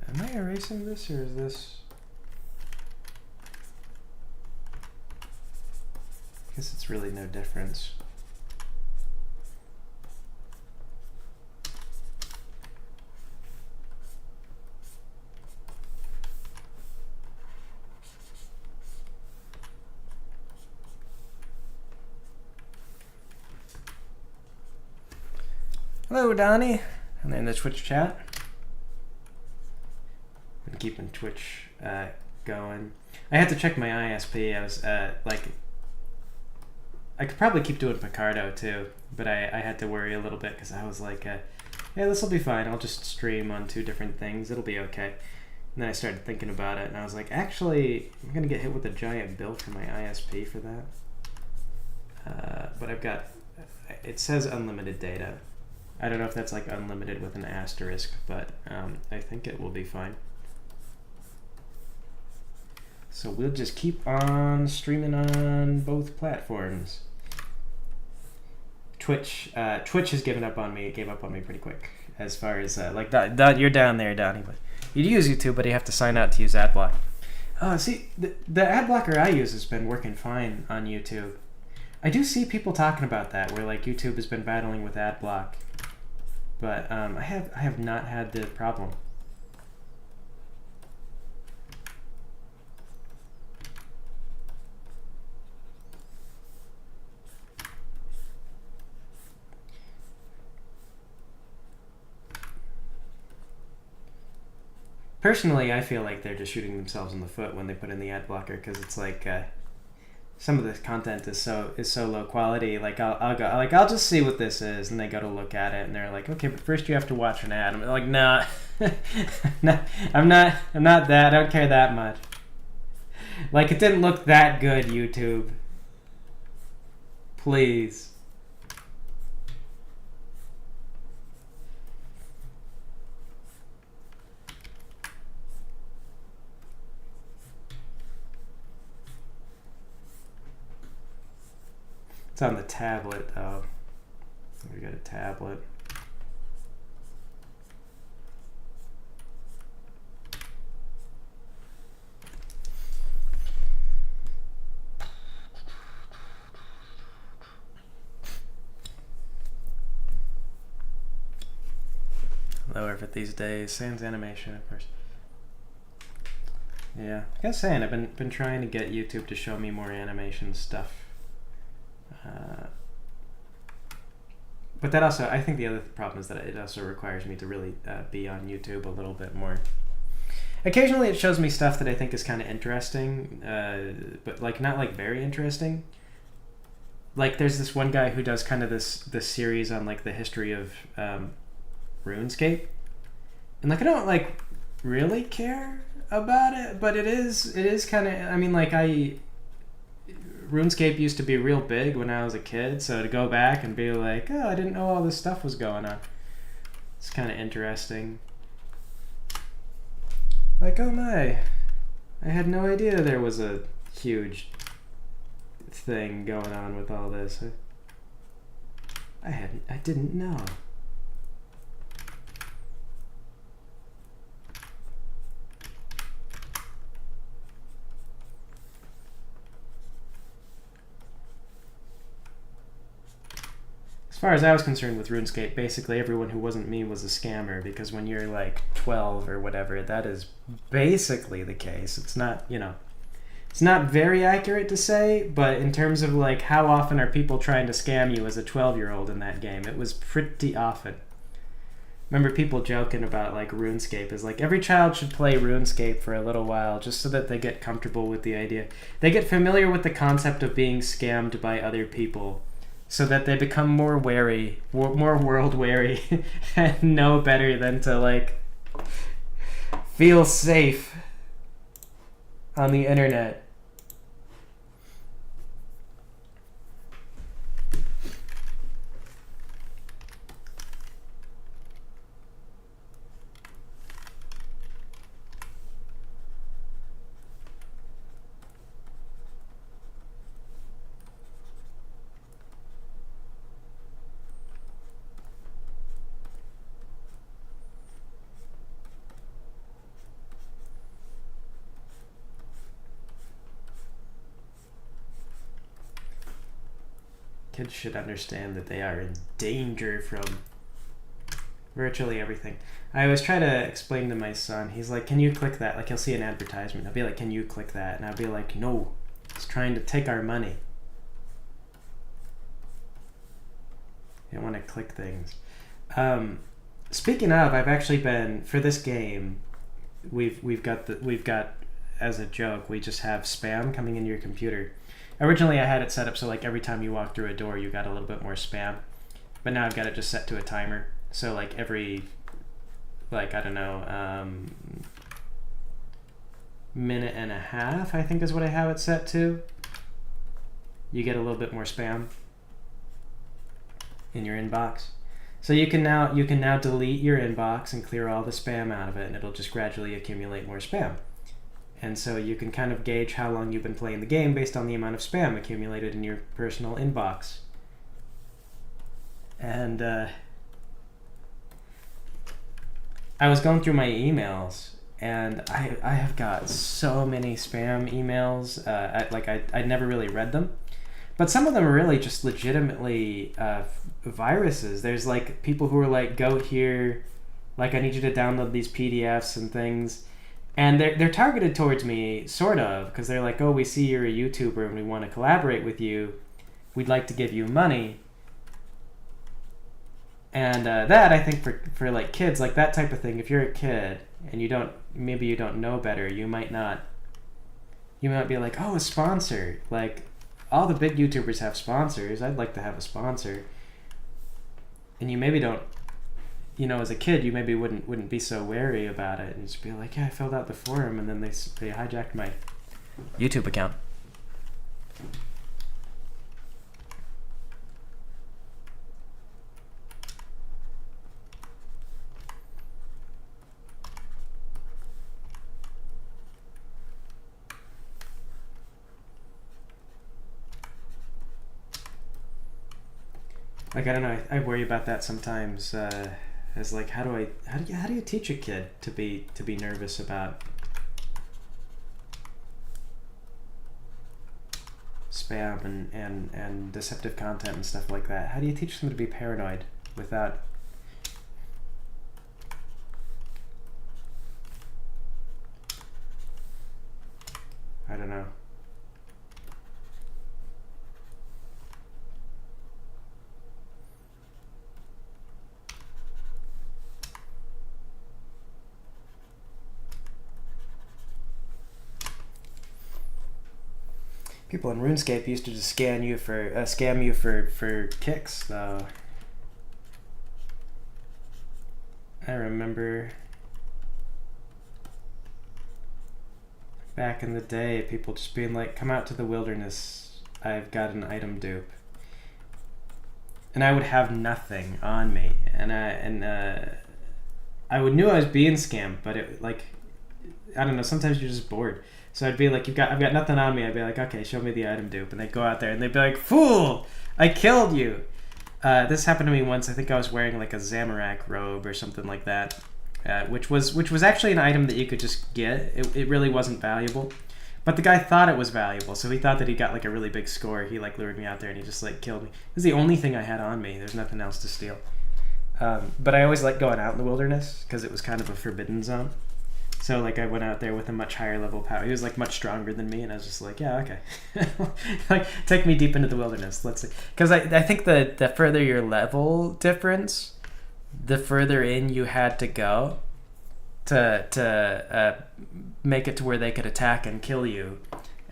Am I erasing this, or is this? I guess it's really no difference. Hello, Donnie. And then the Twitch chat. Been keeping Twitch going. I had to check my ISP. I was like, I could probably keep doing Picardo too, but I had to worry a little bit because I was like, yeah, this will be fine. I'll just stream on 2 different things. It'll be okay. And then I started thinking about it, and I was like, actually, I'm gonna get hit with a giant bill for my ISP for that. But I've got, it says unlimited data. I don't know if that's like unlimited with an asterisk, but I think it will be fine. So we'll just keep on streaming on both platforms. Twitch has given up on me. It gave up on me pretty quick as far as like you're down there, Donnie, but you'd use YouTube, but you have to sign out to use AdBlock. See, the ad blocker I use has been working fine on YouTube. I do see people talking about that, where like YouTube has been battling with AdBlock, but I have not had the problem. Personally, I feel like they're just shooting themselves in the foot when they put in the ad blocker, because it's like some of the content is so low quality. Like I'll just see what this is, and they go to look at it, and they're like, okay, but first you have to watch an ad. I'm like, nah, I'm not that. I don't care that much. Like, it didn't look that good, YouTube. Please. It's on the tablet, though. We got a tablet. Lower for these days. Sans animation, of course. Yeah, like I was saying, I've been trying to get YouTube to show me more animation stuff. But that also, I think the other problem is that it also requires me to really be on YouTube a little bit more. Occasionally it shows me stuff that I think is kind of interesting, but like not like very interesting. Like there's this one guy who does kind of this series on like the history of RuneScape. And like I don't like really care about it, but it is kind of, I mean, like RuneScape used to be real big when I was a kid, so to go back and be like, oh, I didn't know all this stuff was going on. It's kind of interesting. Like, oh my, I had no idea there was a huge thing going on with all this. I didn't know. As far as I was concerned with RuneScape, basically everyone who wasn't me was a scammer, because when you're like 12 or whatever, that is basically the case. It's not, you know, it's not very accurate to say, but in terms of like how often are people trying to scam you as a 12-year-old in that game, it was pretty often. Remember people joking about like RuneScape is like every child should play RuneScape for a little while just so that they get comfortable with the idea. They get familiar with the concept of being scammed by other people, so that they become more wary, more world wary, and know better than to like feel safe on the internet. Kids should understand that they are in danger from virtually everything. I always try to explain to my son, he's like, can you click that? Like, he'll see an advertisement. I'll be like, can you click that? And I'll be like, no, it's trying to take our money. You don't want to click things. Speaking of, I've actually been, for this game, we've got as a joke, we just have spam coming into your computer. Originally I had it set up so like every time you walk through a door you got a little bit more spam, but now I've got it just set to a timer. So like every, like, I don't know, minute and a half, I think is what I have it set to, you get a little bit more spam in your inbox. So you can now delete your inbox and clear all the spam out of it, and it'll just gradually accumulate more spam. And so you can kind of gauge how long you've been playing the game based on the amount of spam accumulated in your personal inbox. And I was going through my emails, and I have got so many spam emails. I never really read them, but some of them are really just legitimately viruses. There's like people who are like, go here, like I need you to download these PDFs and things. And they're targeted towards me, sort of, because they're like, oh, we see you're a YouTuber and we want to collaborate with you. We'd like to give you money. And that, I think, for like kids, like that type of thing, if you're a kid and maybe you don't know better, you might be like, oh, a sponsor. Like, all the big YouTubers have sponsors. I'd like to have a sponsor. And you maybe don't, as a kid, you maybe wouldn't be so wary about it and just be like, yeah, I filled out the form, and then they hijacked my YouTube account. Like, I don't know, I worry about that sometimes. As like, how do you teach a kid to be nervous about spam and deceptive content and stuff like that? How do you teach them to be paranoid without I don't know. People in RuneScape used to just scam you for kicks, though. I remember back in the day, people just being like, "Come out to the wilderness. I've got an item dupe," and I would have nothing on me, and I knew I was being scammed, but it, like, I don't know. Sometimes you're just bored. So I'd be like, I've got nothing on me. I'd be like, okay, show me the item dupe. And they'd go out there and they'd be like, fool, I killed you. This happened to me once. I think I was wearing like a Zamorak robe or something like that, which was actually an item that you could just get. It really wasn't valuable. But the guy thought it was valuable. So he thought that he got like a really big score. He like lured me out there and he just like killed me. This is the only thing I had on me. There's nothing else to steal. But I always liked going out in the wilderness because it was kind of a forbidden zone. So, like, I went out there with a much higher level power. He was, like, much stronger than me, and I was just like, yeah, okay. Like, take me deep into the wilderness. Let's see. Because I think the further your level difference, the further in you had to go to make it to where they could attack and kill you.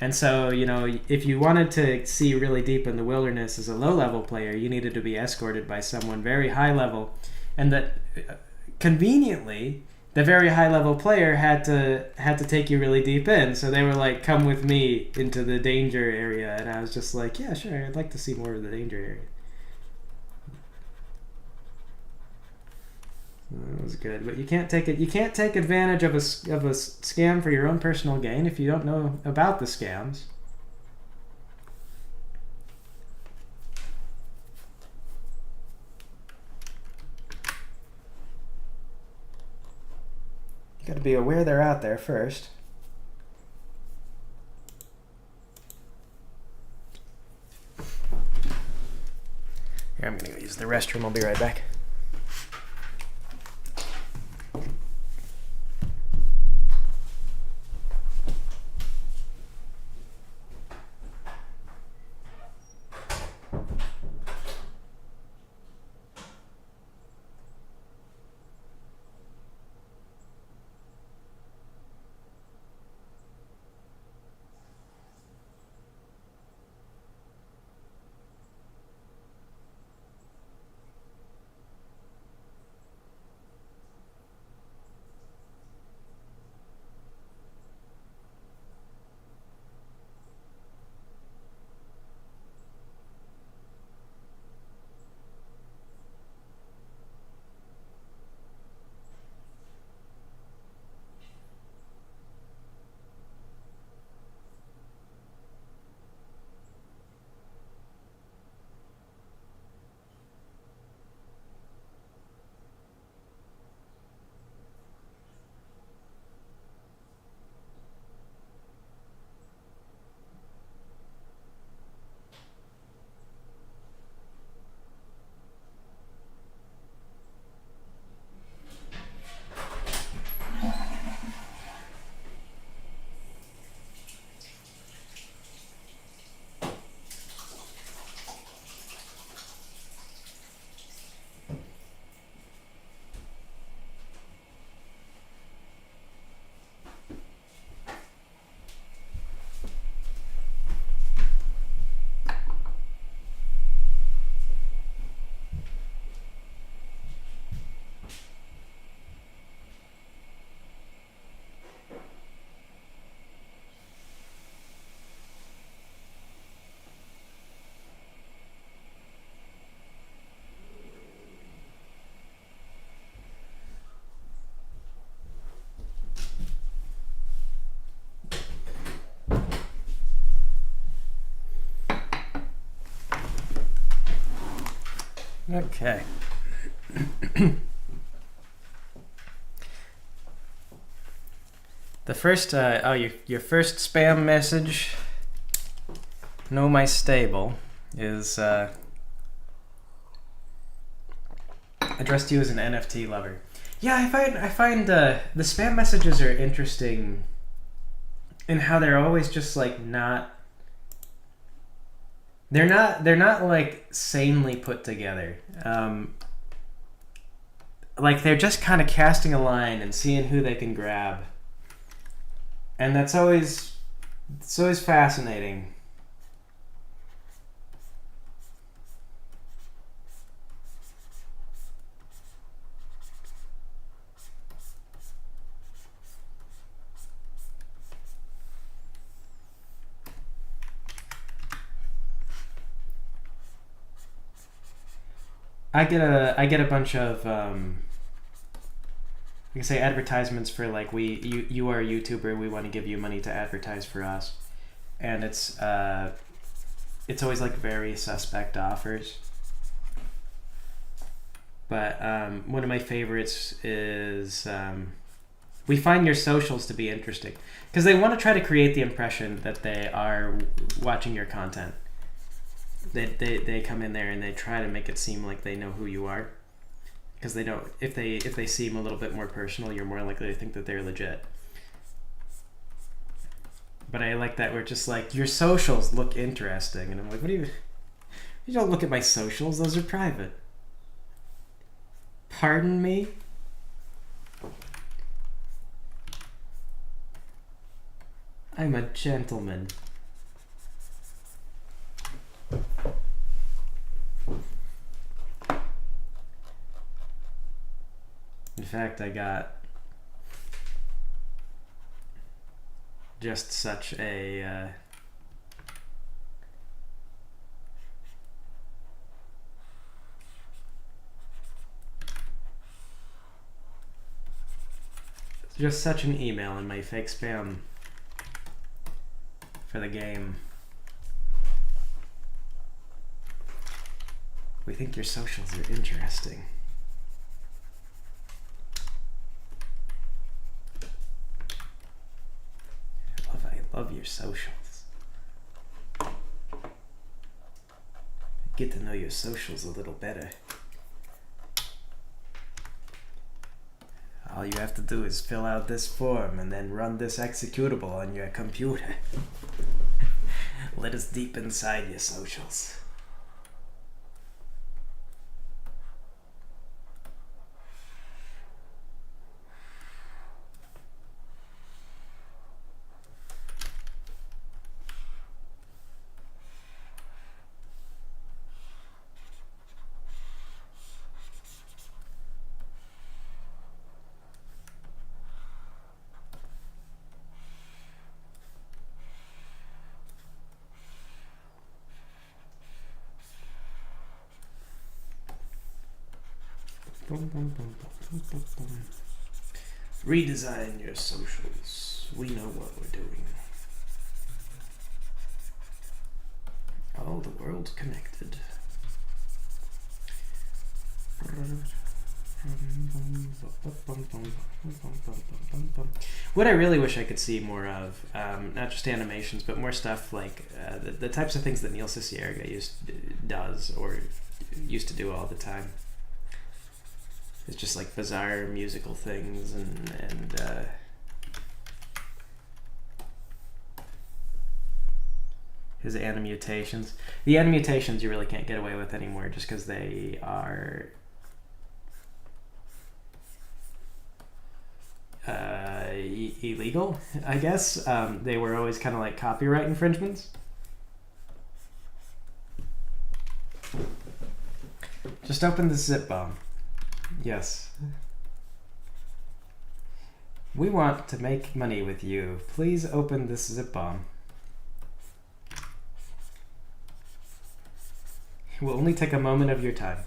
And so, if you wanted to see really deep in the wilderness as a low-level player, you needed to be escorted by someone very high level. And that, conveniently, the very high-level player had to take you really deep in. So they were like, come with me into the danger area. And I was just like, yeah, sure, I'd like to see more of the danger area. That was good. But you can't take advantage of a scam for your own personal gain if you don't know about the scams. You got to be aware they're out there first. the restroom. I'll be right back. Okay. The first, your first spam message, know my stable, is addressed to you as an NFT lover. Yeah, I find the spam messages are interesting in how they're always just like not. They're not like sanely put together. Like they're just kind of casting a line and seeing who they can grab, and it's always fascinating. I get a bunch of I can say advertisements for like you are a YouTuber, we want to give you money to advertise for us, and it's always like very suspect offers. But one of my favorites is we find your socials to be interesting because they want to try to create the impression that they are watching your content. They come in there and they try to make it seem like they know who you are, because they don't. If they seem a little bit more personal, you're more likely to think that they're legit. But I like that we're just like, your socials look interesting, and I'm like, what do you? You don't look at my socials; those are private. Pardon me? I'm a gentleman. In fact, I got just such a just such an email in my fake spam for the game. We think your socials are interesting. I love your socials. Get to know your socials a little better. All you have to do is fill out this form and then run this executable on your computer. Let us deep inside your socials. Redesign your socials. We know what we're doing. Oh, the world's connected. What I really wish I could see more of, not just animations, but more stuff like the types of things that Neil Cicierega does or used to do all the time. It's just like bizarre musical things and his animutations. The animutations you really can't get away with anymore just because they are illegal, I guess. They were always kind of like copyright infringements. Just open the zip bomb. Yes. We want to make money with you. Please open this zip bomb. It will only take a moment of your time.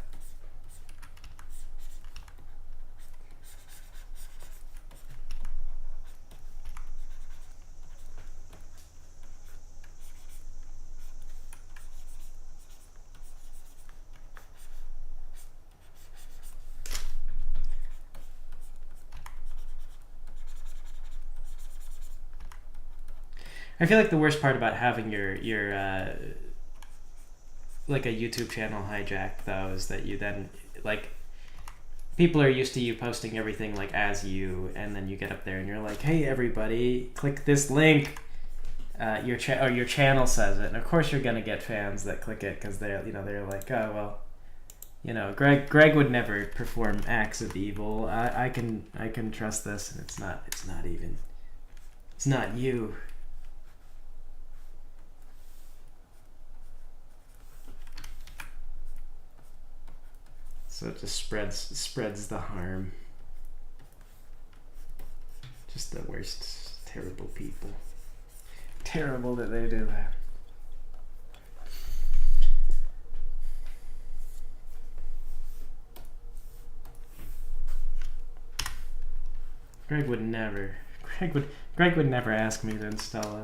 I feel like the worst part about having your like a YouTube channel hijacked though is that you then like people are used to you posting everything like as you, and then you get up there and you're like, hey everybody, click this link. Your channel says it, and of course you're gonna get fans that click it because they're they're like, oh well, Greg would never perform acts of evil. I can trust this, and it's not you. So it just spreads the harm. Just the worst, terrible people. Terrible that they do that. Greg would never ask me to install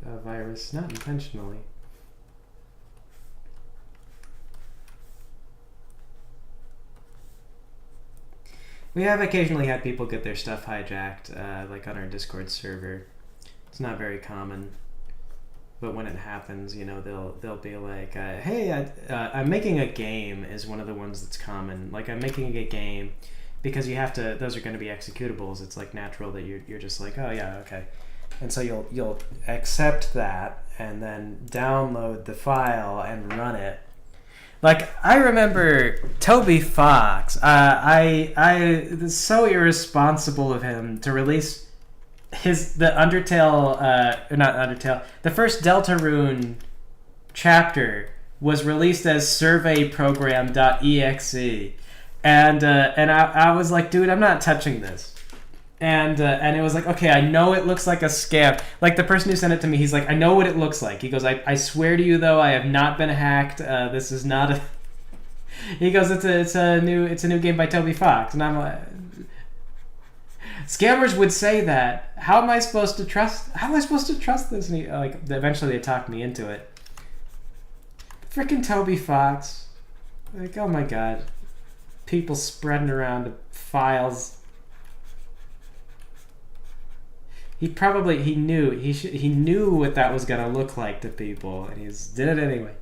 a virus, not intentionally. We have occasionally had people get their stuff hijacked, like on our Discord server. It's not very common, but when it happens, they'll be like, "Hey, I'm making a game." Is one of the ones that's common. Like, I'm making a game because you have to. Those are going to be executables. It's like natural that you're just like, "Oh yeah, okay," and so you'll accept that and then download the file and run it. Like, I remember Toby Fox. It's so irresponsible of him to release the first Deltarune chapter was released as surveyprogram.exe, and I was like, dude, I'm not touching this. And it was like, okay, I know it looks like a scam. Like, the person who sent it to me, he's like, I know what it looks like. He goes, I swear to you though, I have not been hacked. This is not a. He goes, it's a new game by Toby Fox, and I'm like, scammers would say that. How am I supposed to trust this? And eventually they talked me into it. Freaking Toby Fox, like, oh my god, people spreading around files. He knew what that was gonna look like to people, and he did it anyway.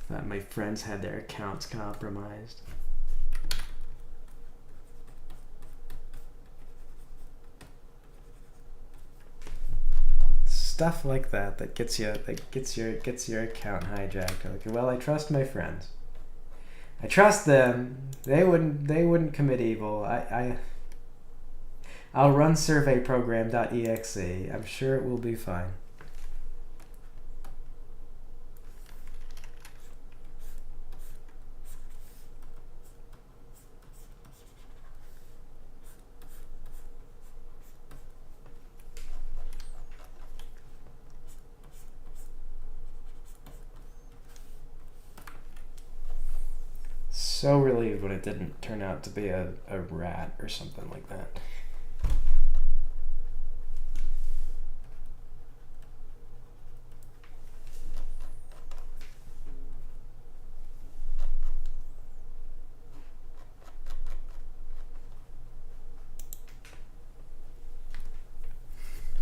Thought my friends had their accounts compromised. Stuff like that gets your account hijacked. Like, well, I trust my friends. I trust them. They wouldn't commit evil. I'll run surveyprogram.exe. I'm sure it will be fine. So relieved when it didn't turn out to be a rat or something like that.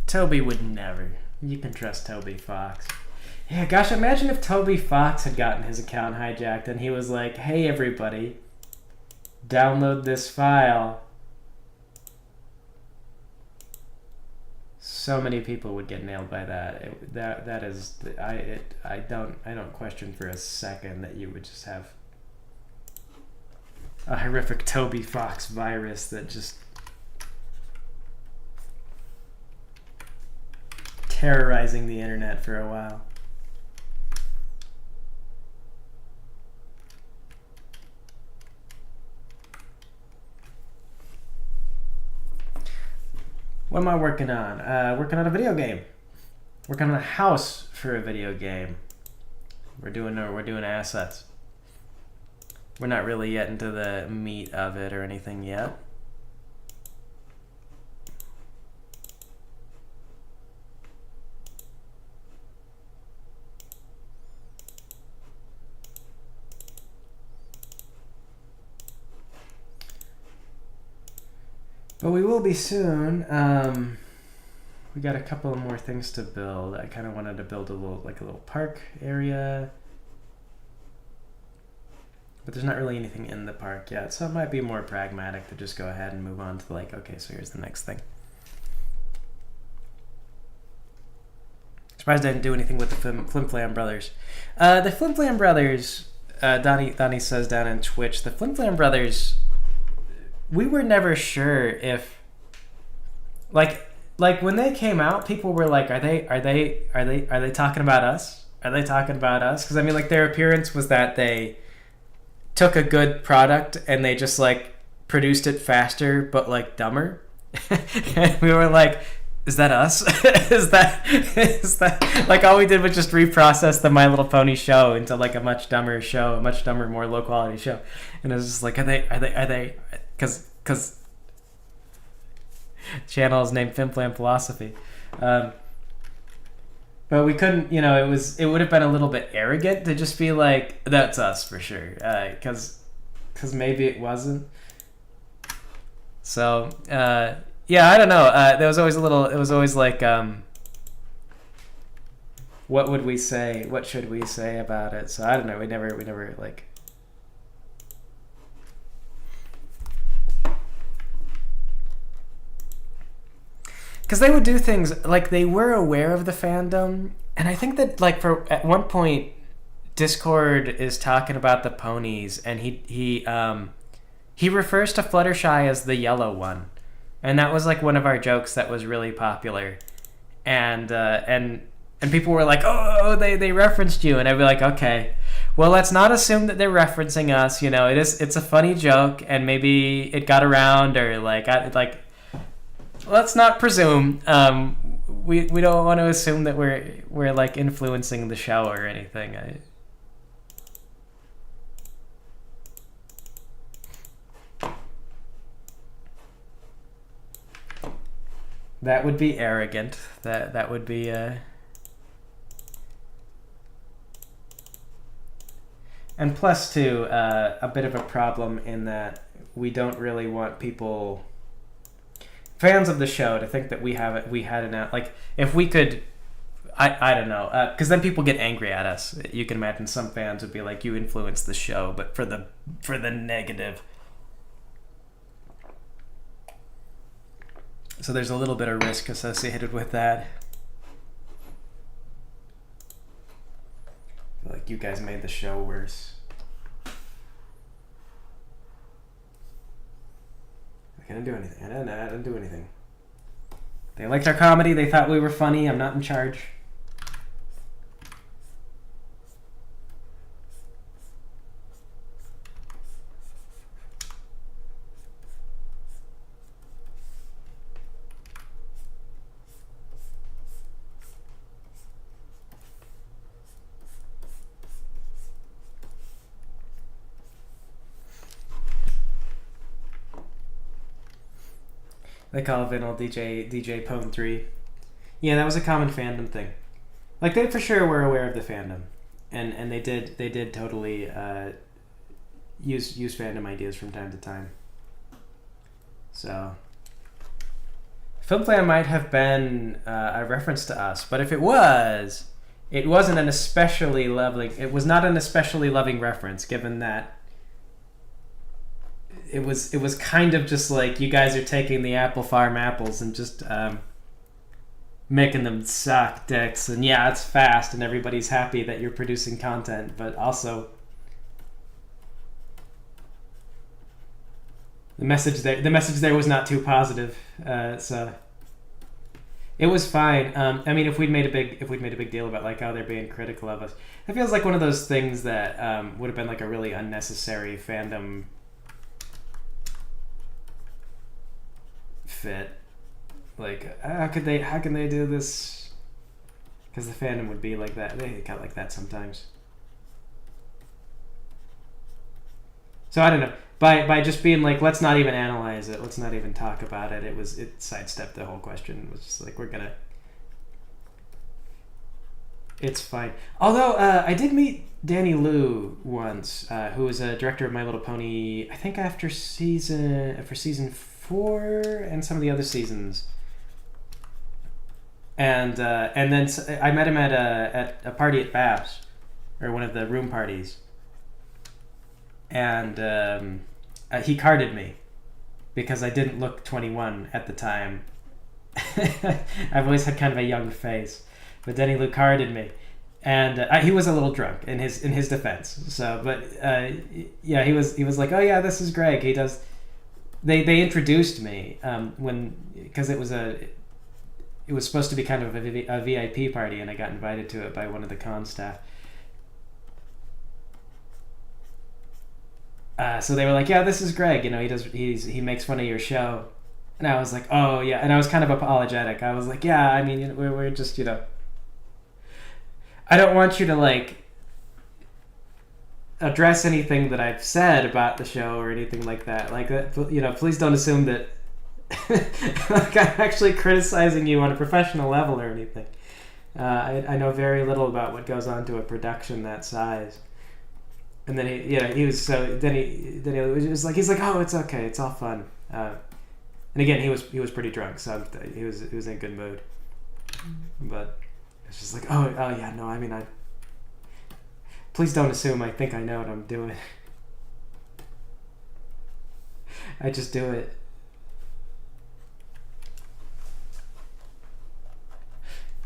Toby would never. You can trust Toby Fox. Yeah, gosh, imagine if Toby Fox had gotten his account hijacked and he was like, hey, everybody, download this file. So many people would get nailed by that. I don't question for a second that you would just have a horrific Toby Fox virus that just terrorizing the internet for a while. What am I working on? Working on a video game. Working on a house for a video game. We're doing assets. We're not really yet into the meat of it or anything yet. But we will be soon. We got a couple of more things to build. I kind of wanted to build a little park area, but there's not really anything in the park yet, so it might be more pragmatic to just go ahead and move on to okay, so here's the next thing. Surprised I didn't do anything with the Flim Flam Brothers. The Flim Flam Brothers, Donnie says down in Twitch, the Flim Flam Brothers, we were never sure if, like when they came out, people were like, are they talking about us? Are they talking about us? Because I mean, like, their appearance was that they took a good product and they just like produced it faster but like dumber. And we were like, is that us? is that like all we did was just reprocess the My Little Pony show into like a much dumber show, a much dumber, more low quality show? And it was just like, are they because channel is named Fimflam Philosophy, but we couldn't, it would have been a little bit arrogant to just be like, that's us for sure, because maybe it wasn't. So yeah, I don't know. There was always it was always like, what would we say? What should we say about it? So I don't know. We never like. Because they would do things like they were aware of the fandom, and I think that like at one point, Discord is talking about the ponies, and he refers to Fluttershy as the yellow one, and that was like one of our jokes that was really popular, and people were like, oh, they referenced you, and I'd be like, okay, well, let's not assume that they're referencing us. It's a funny joke, and maybe it got around, or let's not presume. We don't want to assume that we're like influencing the show or anything. That would be arrogant. That would be and plus too a bit of a problem in that we don't really want fans of the show to think that we had an like if we could I don't know, because then people get angry at us. You can imagine some fans would be like, you influenced the show, but for the negative. So there's a little bit of risk associated with that. I feel like you guys made the show worse. I didn't do anything. I didn't do anything. They liked our comedy. They thought we were funny. I'm not in charge. They call Vinyl DJ Pwn 3. Yeah, that was a common fandom thing. Like, they for sure were aware of the fandom, and they did totally use fandom ideas from time to time. So Film Plan might have been a reference to us, but if it was, it wasn't an especially loving. It was not an especially loving reference, given that it was kind of just like, you guys are taking the Apple Farm apples and just making them suck dicks, and yeah, it's fast and everybody's happy that you're producing content, but also the message there was not too positive. So it was fine. I mean, if we'd made a big deal about like how they're being critical of us, it feels like one of those things that would have been like a really unnecessary fandom fit. Like, how can they do this? Because the fandom would be like that. They got like that sometimes. So I don't know. By just being like, let's not even analyze it, let's not even talk about it, it sidestepped the whole question. It was just like, it's fine. Although I did meet Danny Liu once, who was a director of My Little Pony, I think after season 4 and some of the other seasons. And then I met him at a party at Babs, or one of the room parties. And he carded me because I didn't look 21 at the time. I've always had kind of a young face, but Danny Liu carded me, and he was a little drunk in his defense. So, but yeah, he was like, oh yeah, this is Greg. He does. They introduced me because it was supposed to be kind of a VIP party, and I got invited to it by one of the con staff. So they were like, yeah, this is Greg, he makes fun of your show. And I was like, oh yeah. And I was kind of apologetic. I was like, yeah, I mean, we're just, I don't want you to like address anything that I've said about the show or anything like that. Like that, please don't assume that like I'm actually criticizing you on a professional level or anything. I know very little about what goes on to a production that size. And then he was he's like, oh, it's okay, it's all fun. And again, he was pretty drunk, so he was in a good mood. But it's just like, oh yeah, no, I mean, please don't assume I think I know what I'm doing. I just do it.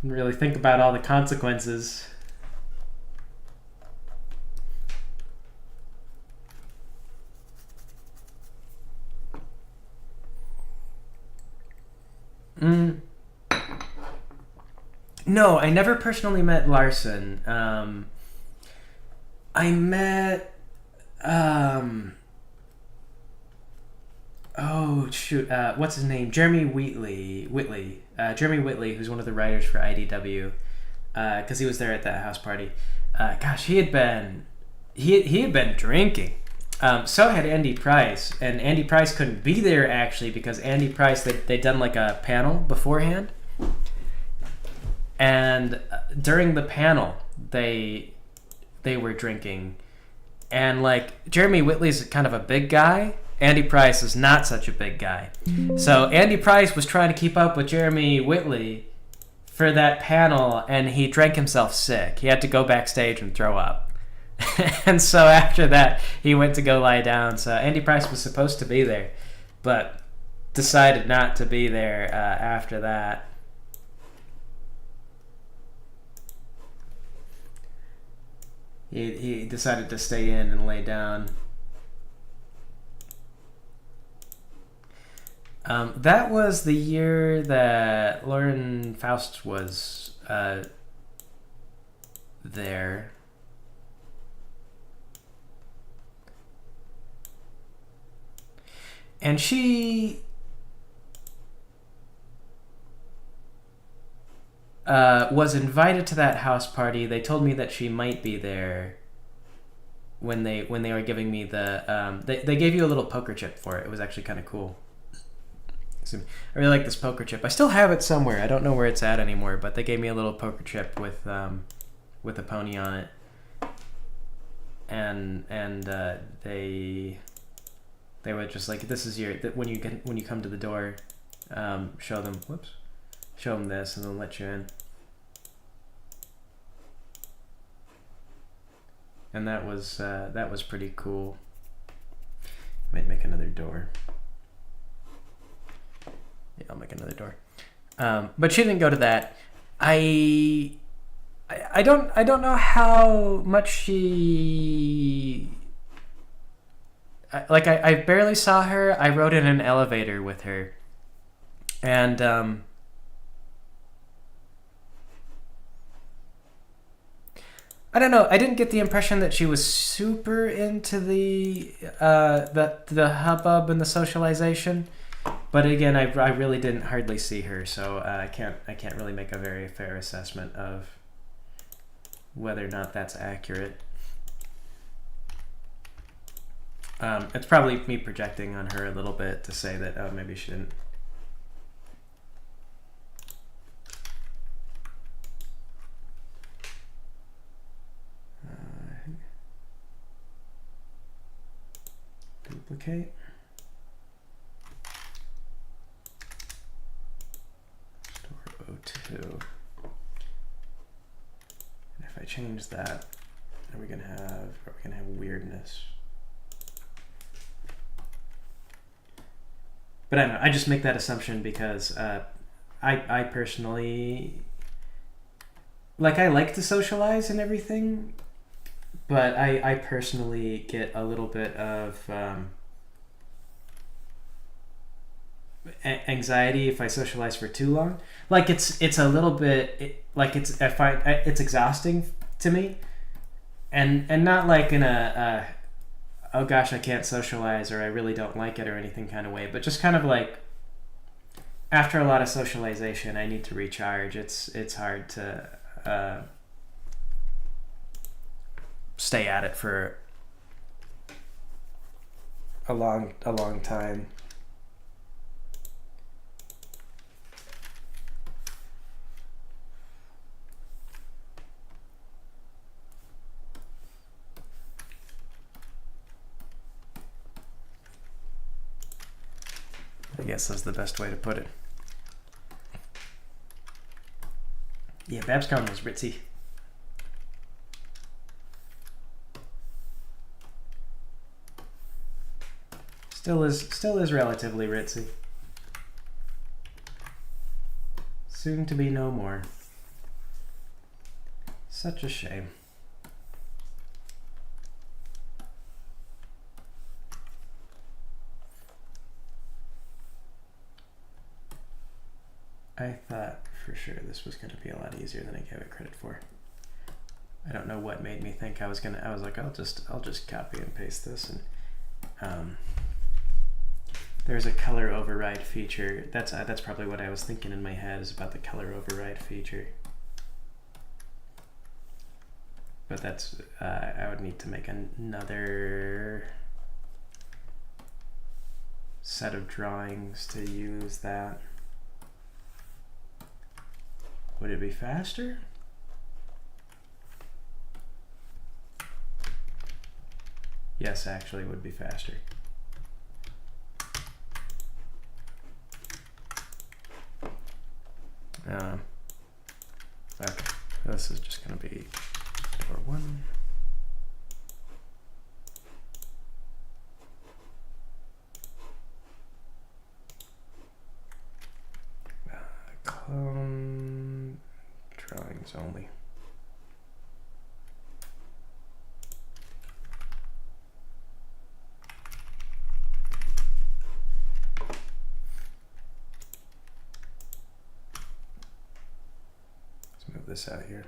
And really think about all the consequences. No, I never personally met Larson. I met what's his name? Jeremy Whitley. Jeremy Whitley, who's one of the writers for IDW, because he was there at that house party. Gosh, he had been drinking. So had Andy Price, and Andy Price couldn't be there actually because Andy Price they'd done like a panel beforehand, and during the panel they were drinking, and like Jeremy Whitley's kind of a big guy. Andy Price is not such a big guy, so Andy Price was trying to keep up with Jeremy Whitley for that panel, and he drank himself sick. He had to go backstage and throw up. And so after that, he went to go lie down. So Andy Price was supposed to be there, but decided not to be there after that. He decided to stay in and lay down. That was the year that Lauren Faust was there. And she was invited to that house party. They told me that she might be there when they were giving me the they gave you a little poker chip for it. It was actually kind of cool. So I really like this poker chip. I still have it somewhere. I don't know where it's at anymore, but they gave me a little poker chip with a pony on it, and they were just like, this is your when you come to the door, show them this, and they'll let you in. And that was pretty cool. Might make another door. Yeah, I'll make another door. But she didn't go to that. I don't know how much she. I barely saw her. I rode in an elevator with her, and I don't know. I didn't get the impression that she was super into the hubbub and the socialization. But again, I really didn't hardly see her, so I can't really make a very fair assessment of whether or not that's accurate. It's probably me projecting on her a little bit to say that maybe she didn't. Duplicate. Store 02. And if I change that, are we gonna have weirdness? But I don't know. I just make that assumption because I personally I like to socialize and everything, but I personally get a little bit of anxiety if I socialize for too long. It's a little bit it's exhausting to me, and not like in a oh gosh, I can't socialize or I really don't like it or anything kind of way, but just kind of like after a lot of socialization, I need to recharge. It's hard to stay at it for a long time. I guess that's the best way to put it. Yeah, Babscon was ritzy. Still is relatively ritzy. Soon to be no more. Such a shame. I thought for sure this was going to be a lot easier than I gave it credit for. I don't know what made me think I was like, I'll just copy and paste this, and there's a color override feature. That's probably what I was thinking in my head, is about the color override feature. But that's I would need to make another set of drawings to use that. Would it be faster? Yes, actually it would be faster. Okay, this is just going to be door 1. Clone drawings only. Let's move this out here.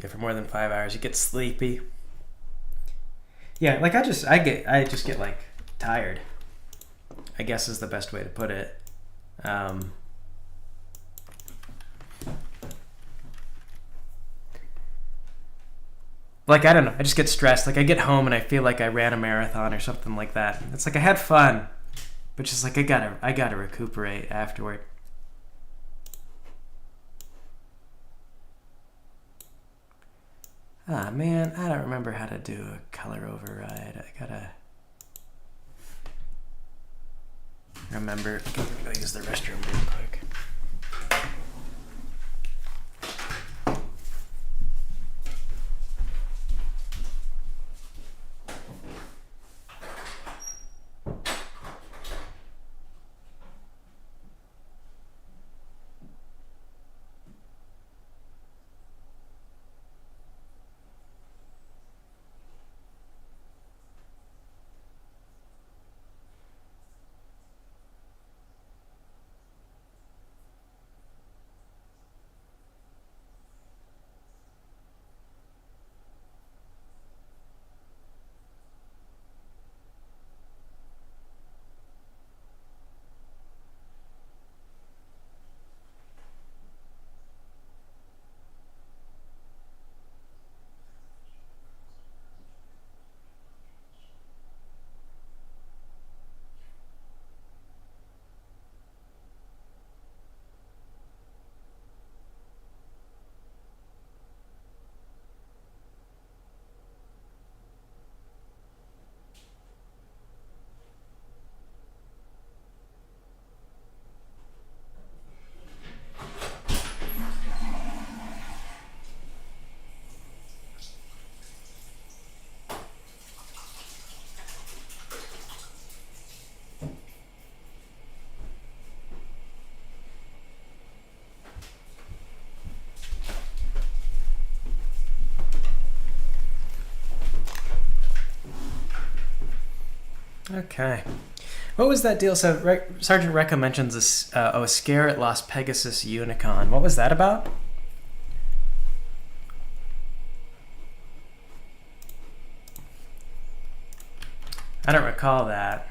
Yeah, for more than 5 hours, you get sleepy. Yeah, like I just get like tired, I guess is the best way to put it. Like, I don't know, I just get stressed. Like, I get home and I feel like I ran a marathon or something like that. It's like I had fun, but just like I gotta recuperate afterward. Ah, man, I don't remember how to do a color override. I gotta remember. I'll use the restroom real quick. Okay. What was that deal? So Sergeant Recca mentions this, a scare at Las Pegasus Unicon. What was that about? I don't recall that.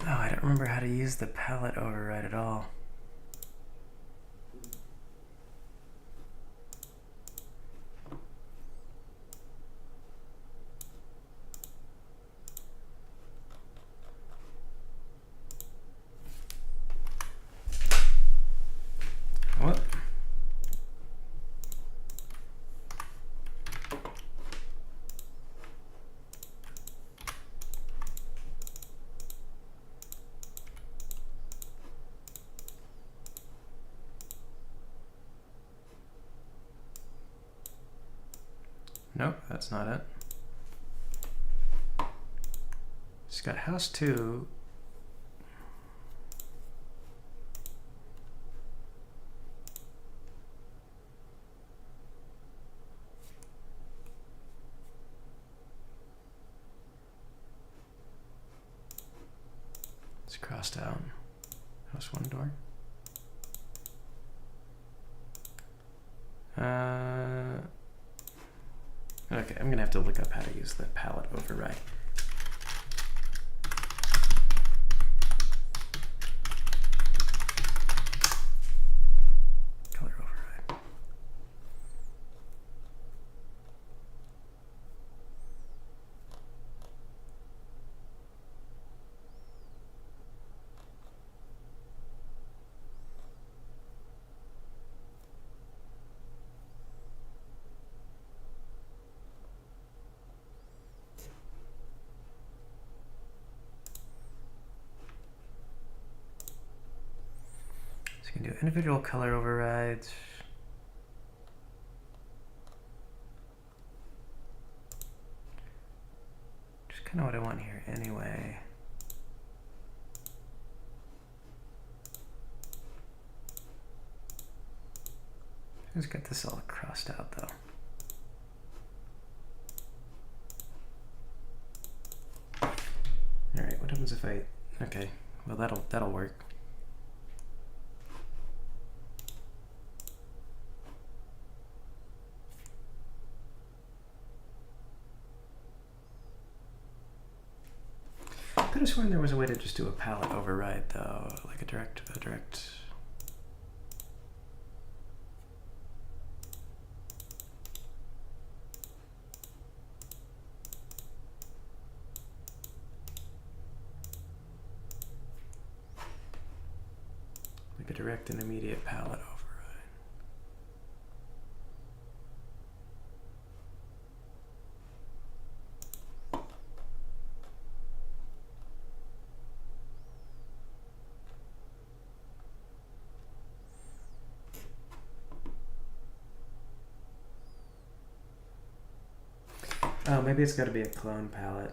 Oh, I don't remember how to use the palette override at all. What? Nope, that's not it. It's got house 2. crossed out. House 1 door. Okay, I'm gonna have to look up how to use the palette override. Color override. So you can do individual color overrides. Just kind of what I want here anyway. Let's get this all crossed out though. All right, what happens if I? Okay, well that'll work. I could have sworn there was a way to just do a palette override though, like a direct. Like a direct and immediate palette override. Oh, maybe it's got to be a clone palette.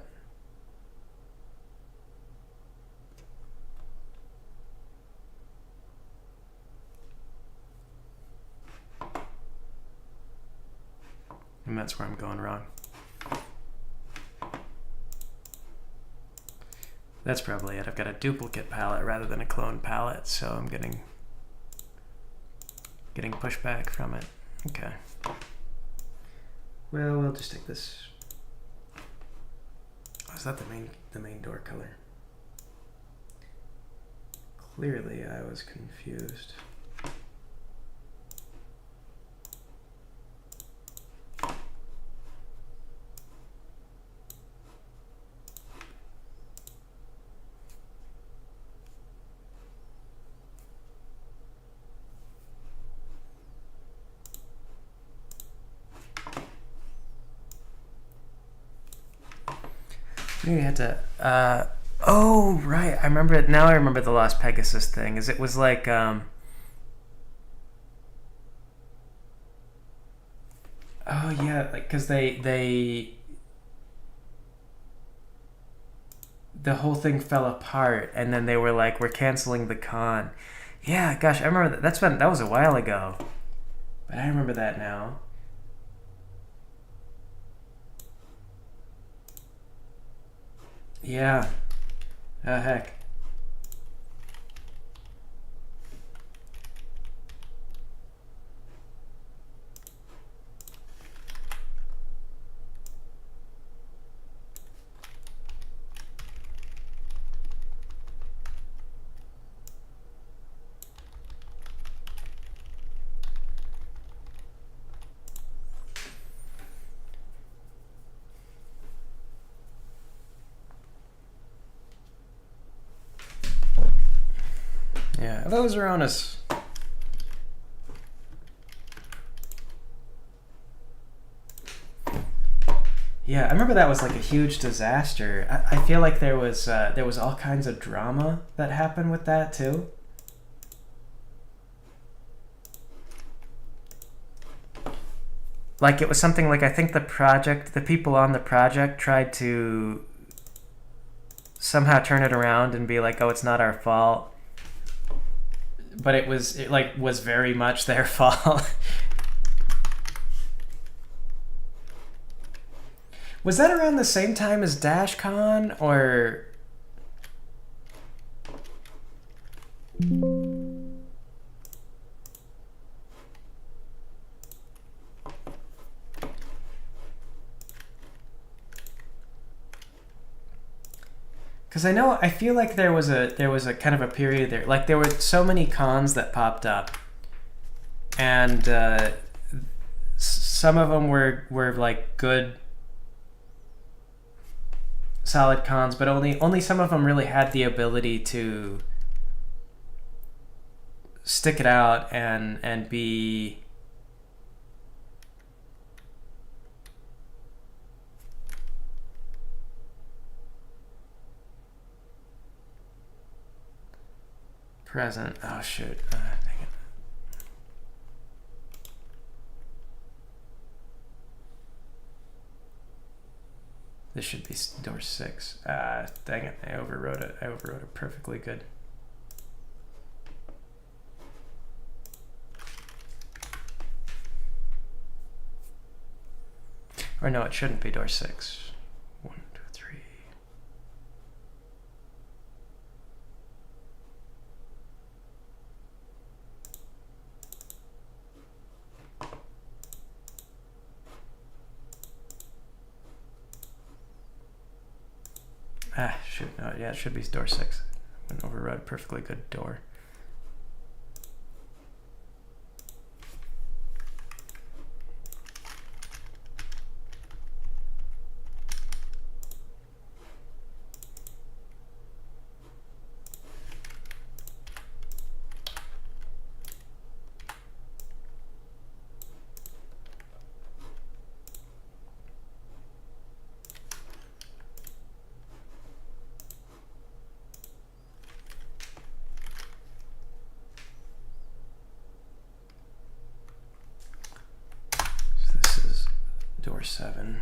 And that's where I'm going wrong. That's probably it. I've got a duplicate palette rather than a clone palette, so I'm getting pushback from it. Okay. Well, we'll just take this. Oh, is that the main door color? Clearly, I was confused. You had to. Oh right, I remember it now. I remember the Lost Pegasus thing. It was like oh yeah, like because the whole thing fell apart, and then they were like, "We're canceling the con." Yeah, gosh, I remember that. That was a while ago, but I remember that now. Yeah. Oh, heck. Yeah, those are on us. Yeah, I remember that was like a huge disaster. I feel like there was all kinds of drama that happened with that too. Like it was something like I think the people on the project tried to somehow turn it around and be like, "Oh, it's not our fault." But it was very much their fault. Was that around the same time as DashCon, or Because I feel like there was a kind of a period there, like there were so many cons that popped up, and some of them were like good, solid cons, but only some of them really had the ability to stick it out and be present. Oh shoot. Dang it. This should be door 6. Dang it. I overwrote it. I overwrote it perfectly good. Or no, it shouldn't be door 6. 1, 2, 3. Shoot, no, yeah, it should be door 6. An overrode, perfectly good door. Door 7.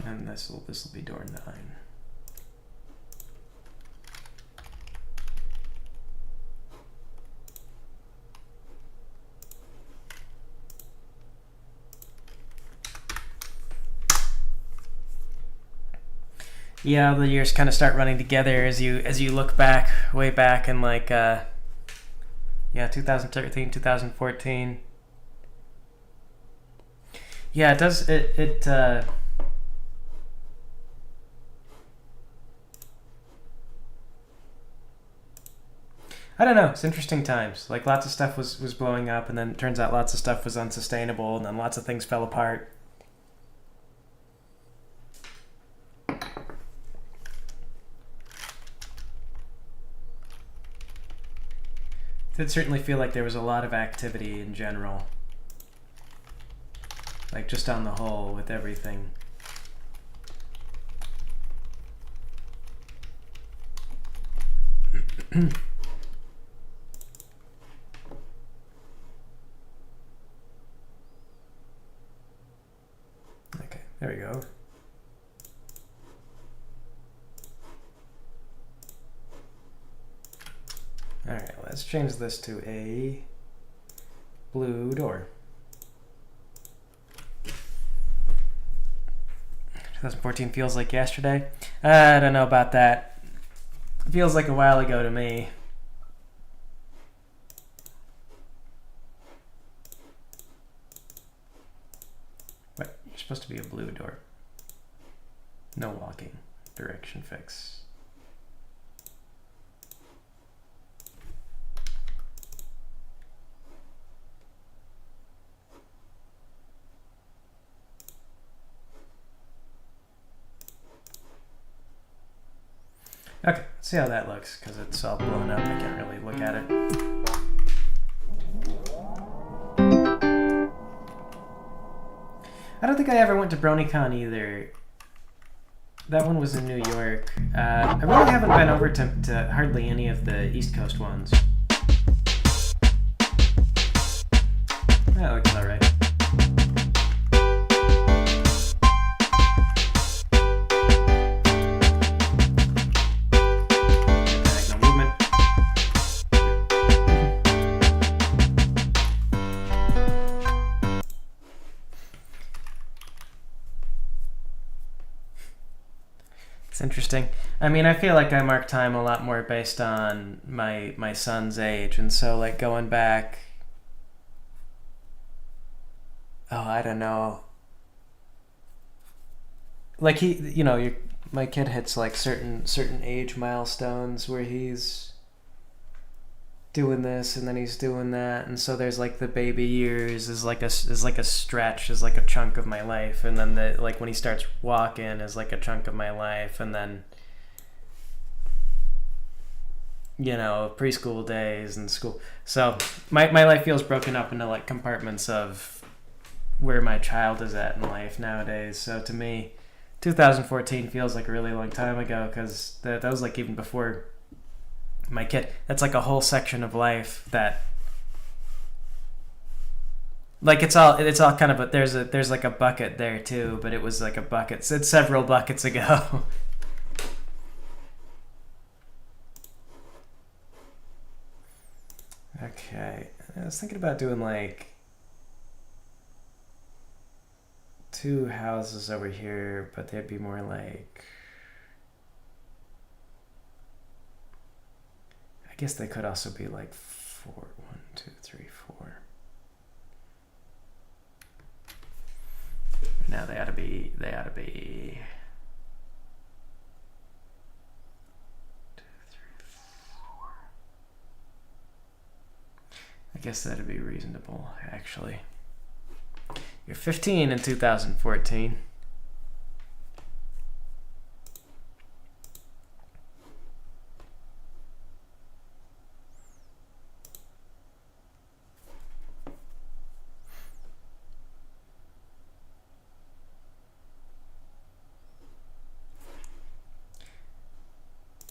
And this will be door 9. Yeah, the years kind of start running together as you look back, way back in like, yeah, 2013, 2014. Yeah, it does, I don't know, it's interesting times. Like lots of stuff was blowing up, and then it turns out lots of stuff was unsustainable, and then lots of things fell apart. Did certainly feel like there was a lot of activity in general. Like just on the whole with everything. Okay, there we go. All right, let's change this to a blue door. 2014 feels like yesterday. I don't know about that. It feels like a while ago to me. Wait, you're supposed to be a blue door. No walking. Direction fix. Okay, let's see how that looks, because it's all blown up. I can't really look at it. I don't think I ever went to BronyCon either. That one was in New York. I really haven't been over to hardly any of the East Coast ones. That looks alright. It's interesting. I mean, I feel like I mark time a lot more based on my son's age, and so like going back. Oh, I don't know. Like my kid hits like certain age milestones where he's doing this and then he's doing that, and so there's like the baby years is like a stretch, is like a chunk of my life, and then the like when he starts walking is like a chunk of my life, and then preschool days and school. So my life feels broken up into like compartments of where my child is at in life nowadays. So to me, 2014 feels like a really long time ago, because that was like even before my kid. That's like a whole section of life that like it's all kind of, but there's like a bucket there too, but it was like a bucket. It's several buckets ago. Okay, I was thinking about doing like 2 houses over here, but they'd be more like, I guess they could also be like 4, 1, 2, 3, 4. No, they ought to be 2, 3, 4. I guess that'd be reasonable, actually. You're 15 in 2014.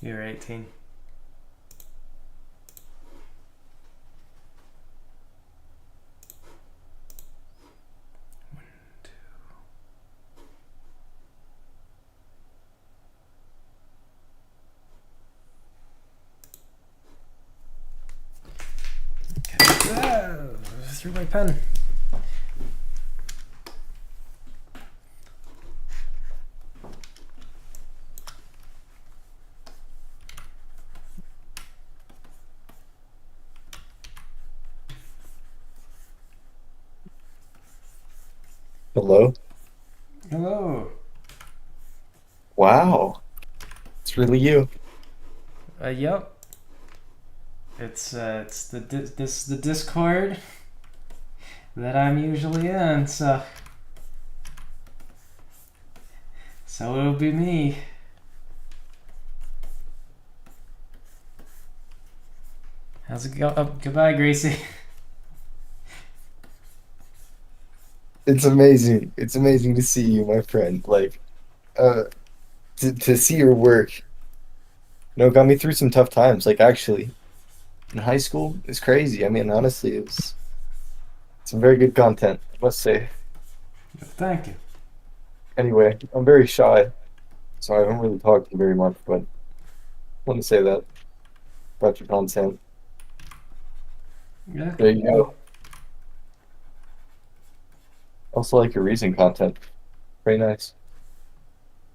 You're 18. Threw my pen. Hello? Hello. Wow. It's really you. Yep. It's the Discord that I'm usually in, so it'll be me. How's it go? Oh, goodbye, Gracie. It's amazing. It's amazing to see you, my friend. Like, uh, to see your work, got me through some tough times. Like, actually, in high school, it's crazy. I mean, honestly, it's some very good content, I must say. Thank you. Anyway, I'm very shy, so I haven't really talked to you very much, but I want to say that about your content. Yeah. There you Well, go. Also, like your recent content. Very nice.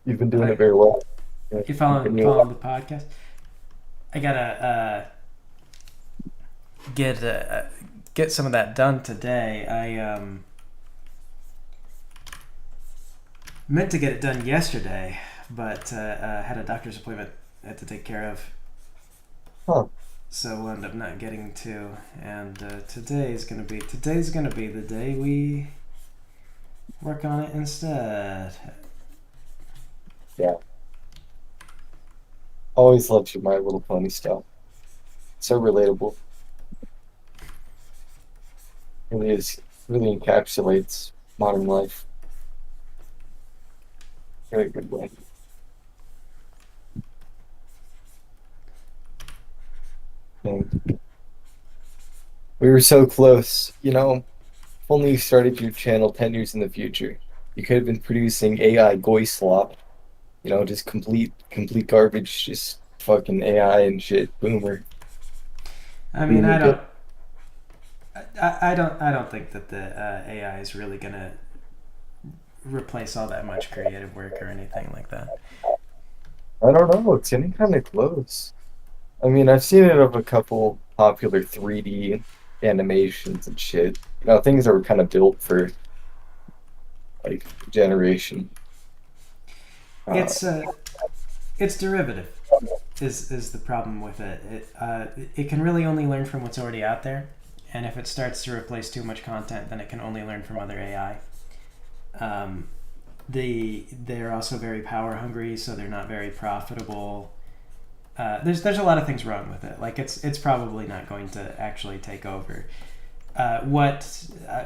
You've been doing it I, very well. Yeah, you following continue. the podcast? I gotta get get some of that done today. I meant to get it done yesterday, but had a doctor's appointment I had to take care of, Huh. so wound up not getting to. And today's gonna be the day we work on it instead. Yeah. Always loved your My Little Pony stuff. So relatable. Really is. Really encapsulates modern life. Very good way. And we were so close. If only you started your channel 10 years in the future. You could have been producing AI goy slop. Just complete garbage. Just fucking AI and shit. Boomer. I mean, Boomer good. I don't think that the AI is really gonna replace all that much creative work or anything like that. I don't know. It's getting kind of close. I mean, I've seen it of a couple popular 3D animations and shit. Things that were kind of built for like generation. Uh, It's it's derivative is the problem with it. It can really only learn from what's already out there, and if it starts to replace too much content, then it can only learn from other AI. Um, they're also very power hungry, so they're not very profitable. There's a lot of things wrong with it. Like it's probably not going to actually take over.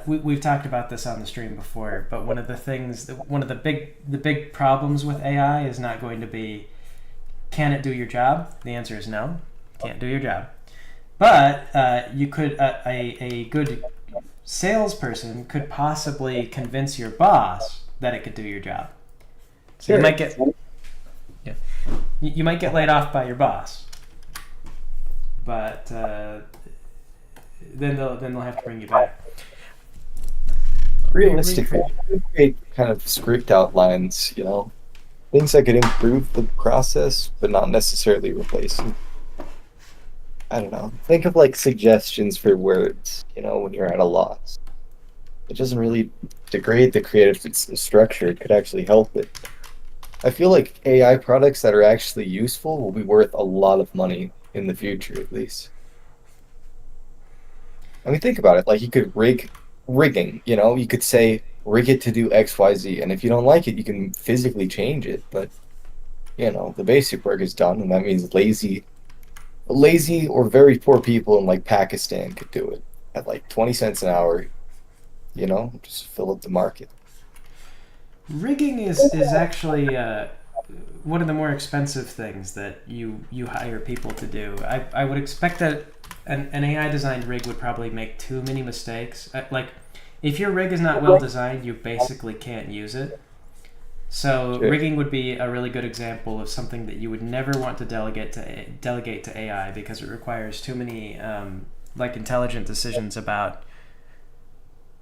We've talked about this on the stream before, but one of the big problems with AI is not going to be, can it do your job? The answer is no, can't do your job. But you could a good salesperson could possibly convince your boss that it could do your job. So sure. yeah, you might get laid off by your boss, but then they'll have to bring you back. Realistically, you create kind of script outlines, things that could improve the process, but not necessarily replace it. I don't know. Think of like suggestions for words, when you're at a loss. It doesn't really degrade the creative structure. It could actually help it. I feel like AI products that are actually useful will be worth a lot of money in the future, at least. I mean, think about it. Like you could rigging, you could say rig it to do X, Y, Z, and if you don't like it, you can physically change it. But the basic work is done, and that means lazy or very poor people in like Pakistan could do it at like 20 cents an hour, just fill up the market. Rigging is actually one of the more expensive things that you hire people to do. I would expect that an AI designed rig would probably make too many mistakes. Like, if your rig is not well designed, you basically can't use it. So Sure. rigging would be a really good example of something that you would never want to delegate to AI because it requires too many like intelligent decisions about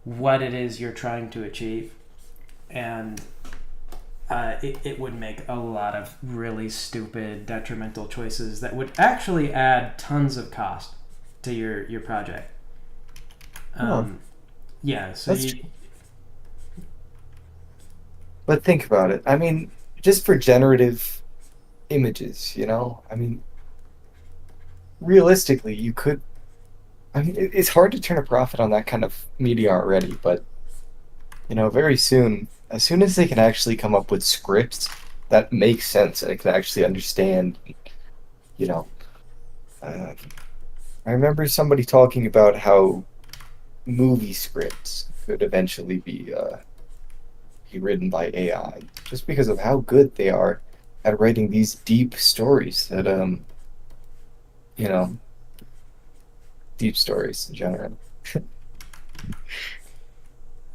what it is you're trying to achieve, and it would make a lot of really stupid, detrimental choices that would actually add tons of cost to your project. Oh, Yeah, so that's true. But think about it. I mean, just for generative images, I mean, realistically, you could. I mean, it's hard to turn a profit on that kind of media already, but very soon, as soon as they can actually come up with scripts that make sense and I can actually understand, you know, uh, I remember somebody talking about how movie scripts could eventually be written by AI just because of how good they are at writing these deep stories that you know, deep stories in general.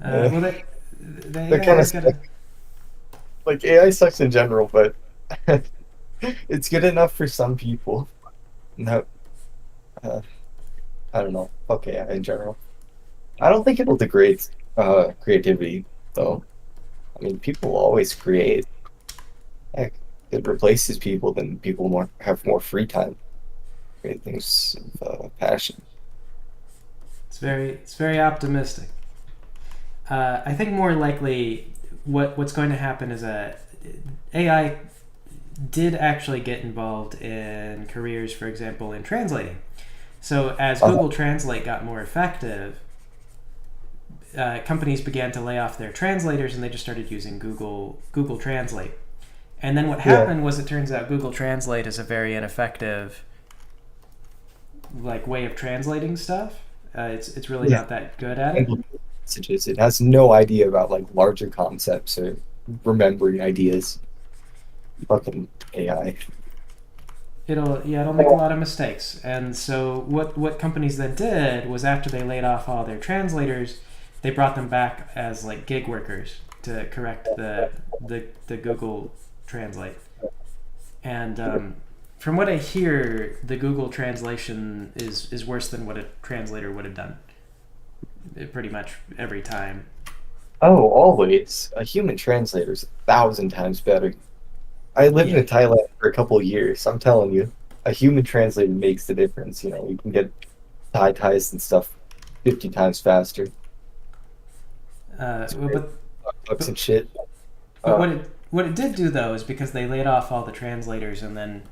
Uh, well, the they're AI kind of is gonna. like AI sucks in general, but it's good enough for some people. No, uh, I don't know. Fuck AI in general. I don't think it'll degrade creativity though. I mean, people will always create. Heck, it replaces people, then people have more free time, create things of passion. It's very optimistic. I think more likely what's going to happen is a AI did actually get involved in careers, for example, in translating. So as Uh, Google Translate got more effective, companies began to lay off their translators and they just started using Google Translate. And then what yeah, happened was it turns out Google Translate is a very ineffective like way of translating stuff. It's really yeah. not that good at it. Simple messages. It has no idea about like larger concepts or remembering ideas. Fucking AI. It'll make a lot of mistakes. And so what companies then did was after they laid off all their translators, they brought them back as like gig workers to correct the Google Translate. And from what I hear, the Google translation is worse than what a translator would have done. Pretty much every time. Oh, always. A human translator is 1,000 times better. I lived Yeah. in Thailand for a couple of years. I'm telling you, a human translator makes the difference. You know, you can get Thai ties and stuff 50 times faster. It's Well, great. Books but and shit. but Uh, what it did do though is because they laid off all the translators and then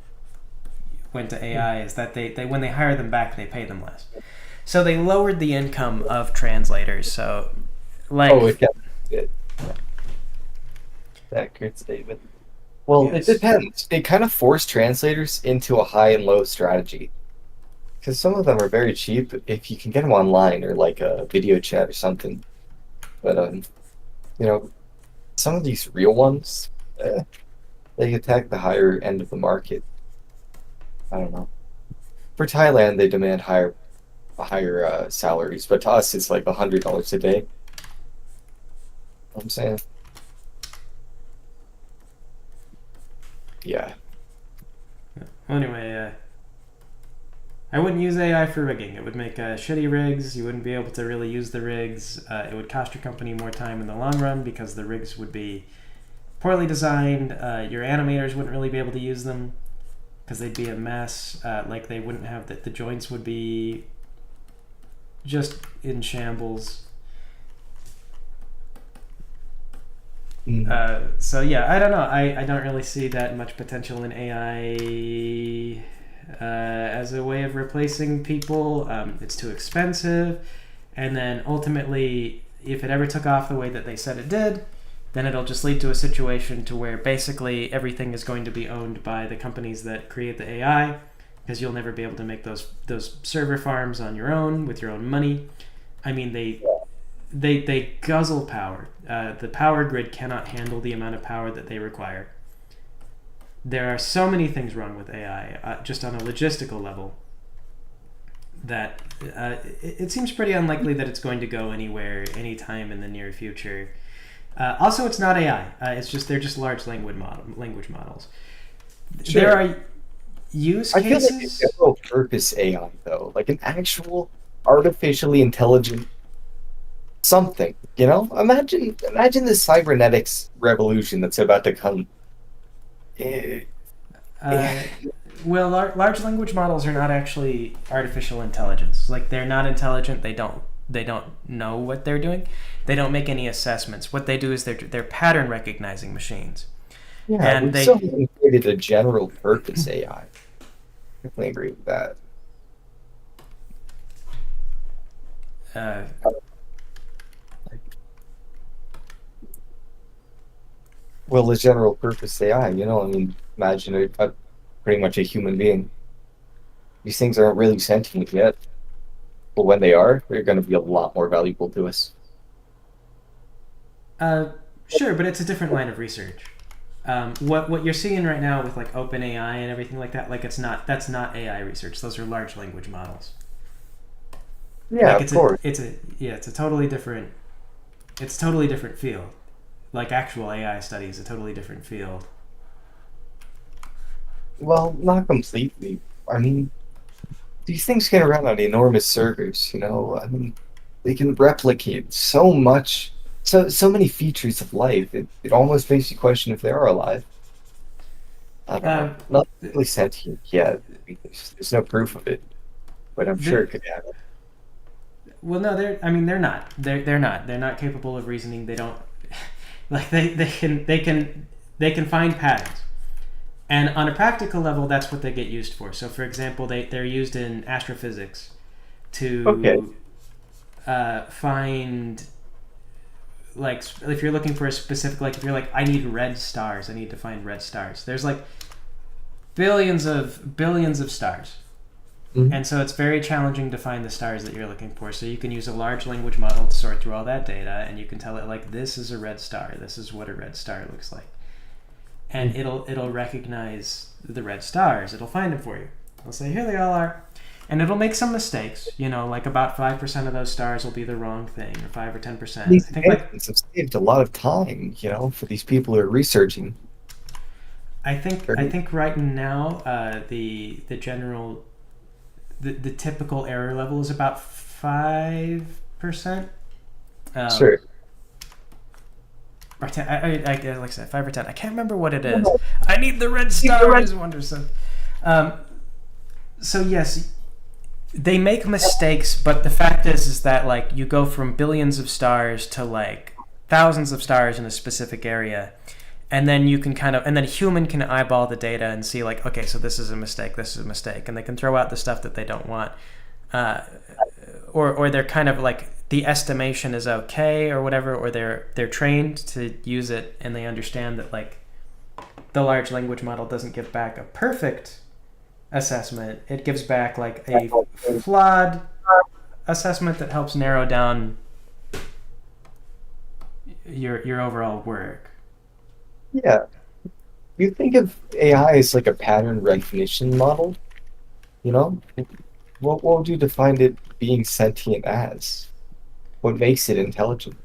went to AI is that they when they hire them back they pay them less. So they lowered the income of translators. So oh, like it got it. Accurate statement. Well, it yes. depends. It kind of forced translators into a high and low strategy because some of them are very cheap if you can get them online or like a video chat or something. But you know, some of these real ones, they attack the higher end of the market. I don't know. For Thailand, they demand higher salaries, but to us, it's like $100 a day. You know what I'm saying, yeah. Well, anyway, I wouldn't use AI for rigging. It would make shitty rigs. You wouldn't be able to really use the rigs. It would cost your company more time in the long run because the rigs would be poorly designed. Your animators wouldn't really be able to use them because they'd be a mess. Like they wouldn't have the joints would be just in shambles. Mm. So yeah, I don't know. I don't really see that much potential in AI as a way of replacing people. It's too expensive, and then ultimately, if it ever took off the way that they said it did, then it'll just lead to a situation to where basically everything is going to be owned by the companies that create the AI, because you'll never be able to make those server farms on your own with your own money. I mean, they guzzle power. The power grid cannot handle the amount of power that they require. There are so many things wrong with AI, just on a logistical level, that it seems pretty unlikely that it's going to go anywhere anytime in the near future. Also, it's not AI. It's just they're just large language models. There Sure. are use I feel like a cases. general purpose AI though, like an actual artificially intelligent something, you know? Imagine the cybernetics revolution that's about to come. Eh, eh, Uh, well, large language models are not actually artificial intelligence. Like they're not intelligent. They don't know what they're doing. They don't make any assessments. What they do is they're pattern recognizing machines, Yeah, and we still they haven't created a general purpose AI. Definitely agree with that. uh, Well, a general purpose AI, I mean, imagine pretty much a human being. These things aren't really sentient yet, but when they are, they're going to be a lot more valuable to us. uh, sure, but it's a different line of research. What you're seeing right now with like OpenAI and everything like that, like it's not that's not AI research. Those are large language models. Yeah, Like of course. it's a totally different totally different field. Like actual AI study is a totally different field. Well, not completely. I mean, these things can run on enormous servers, you know? I mean, they can replicate so much, so many features of life. It almost makes you question if they are alive. I don't know. Uh, Not really sentient yet. There's no proof of it, but I'm sure the it could happen. well, no, they're. I mean, they're not. They're not. They're not capable of reasoning. They don't. Like they can find patterns. And on a practical level, that's what they get used for. So, for example, they're used in astrophysics Okay. to find, like, if you're looking for a specific, like, if you're like, I need red stars, I need to find red stars. There's like billions of stars. Mhm. And so it's very challenging to find the stars that you're looking for. So you can use a large language model to sort through all that data, and you can tell it like this is a red star. This is what a red star looks like, and it'll recognize the red stars. It'll find them for you. It'll say here they all are, and it'll make some mistakes. You know, like about 5% of those stars will be the wrong thing, or 5 or 10%. These I think like advancements have saved a lot of time, for these people who are researching. I Very- think right now the general the typical error level is about 5%. Um, Sure. or 10. Like I said, 5 or 10. I can't remember what it is. I need the red stars. Wonderson. So yes, they make mistakes, but the fact is that like you go from billions of stars to like thousands of stars in a specific area, and then you can and then a human can eyeball the data and see like, okay, so this is a mistake, and they can throw out the stuff that they don't want, or they're kind of like the estimation is okay or whatever, or they're trained to use it and they understand that like the large language model doesn't give back a perfect assessment. It gives back like a flawed assessment that helps narrow down your overall work. Yeah. You think of AI as like a pattern recognition model, you know? What would you define it being sentient as? What makes it intelligent?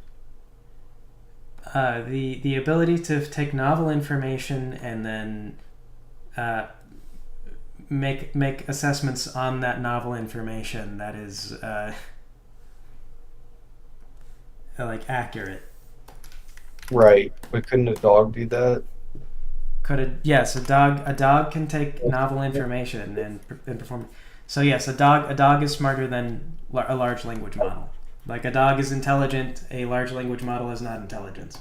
The ability to take novel information and then make assessments on that novel information that is like accurate. Right. But couldn't a dog do that? Could it? Yes, a dog can take novel information and perform. So yes, a dog is smarter than a large language model. Like a dog is intelligent, a large language model is not intelligence.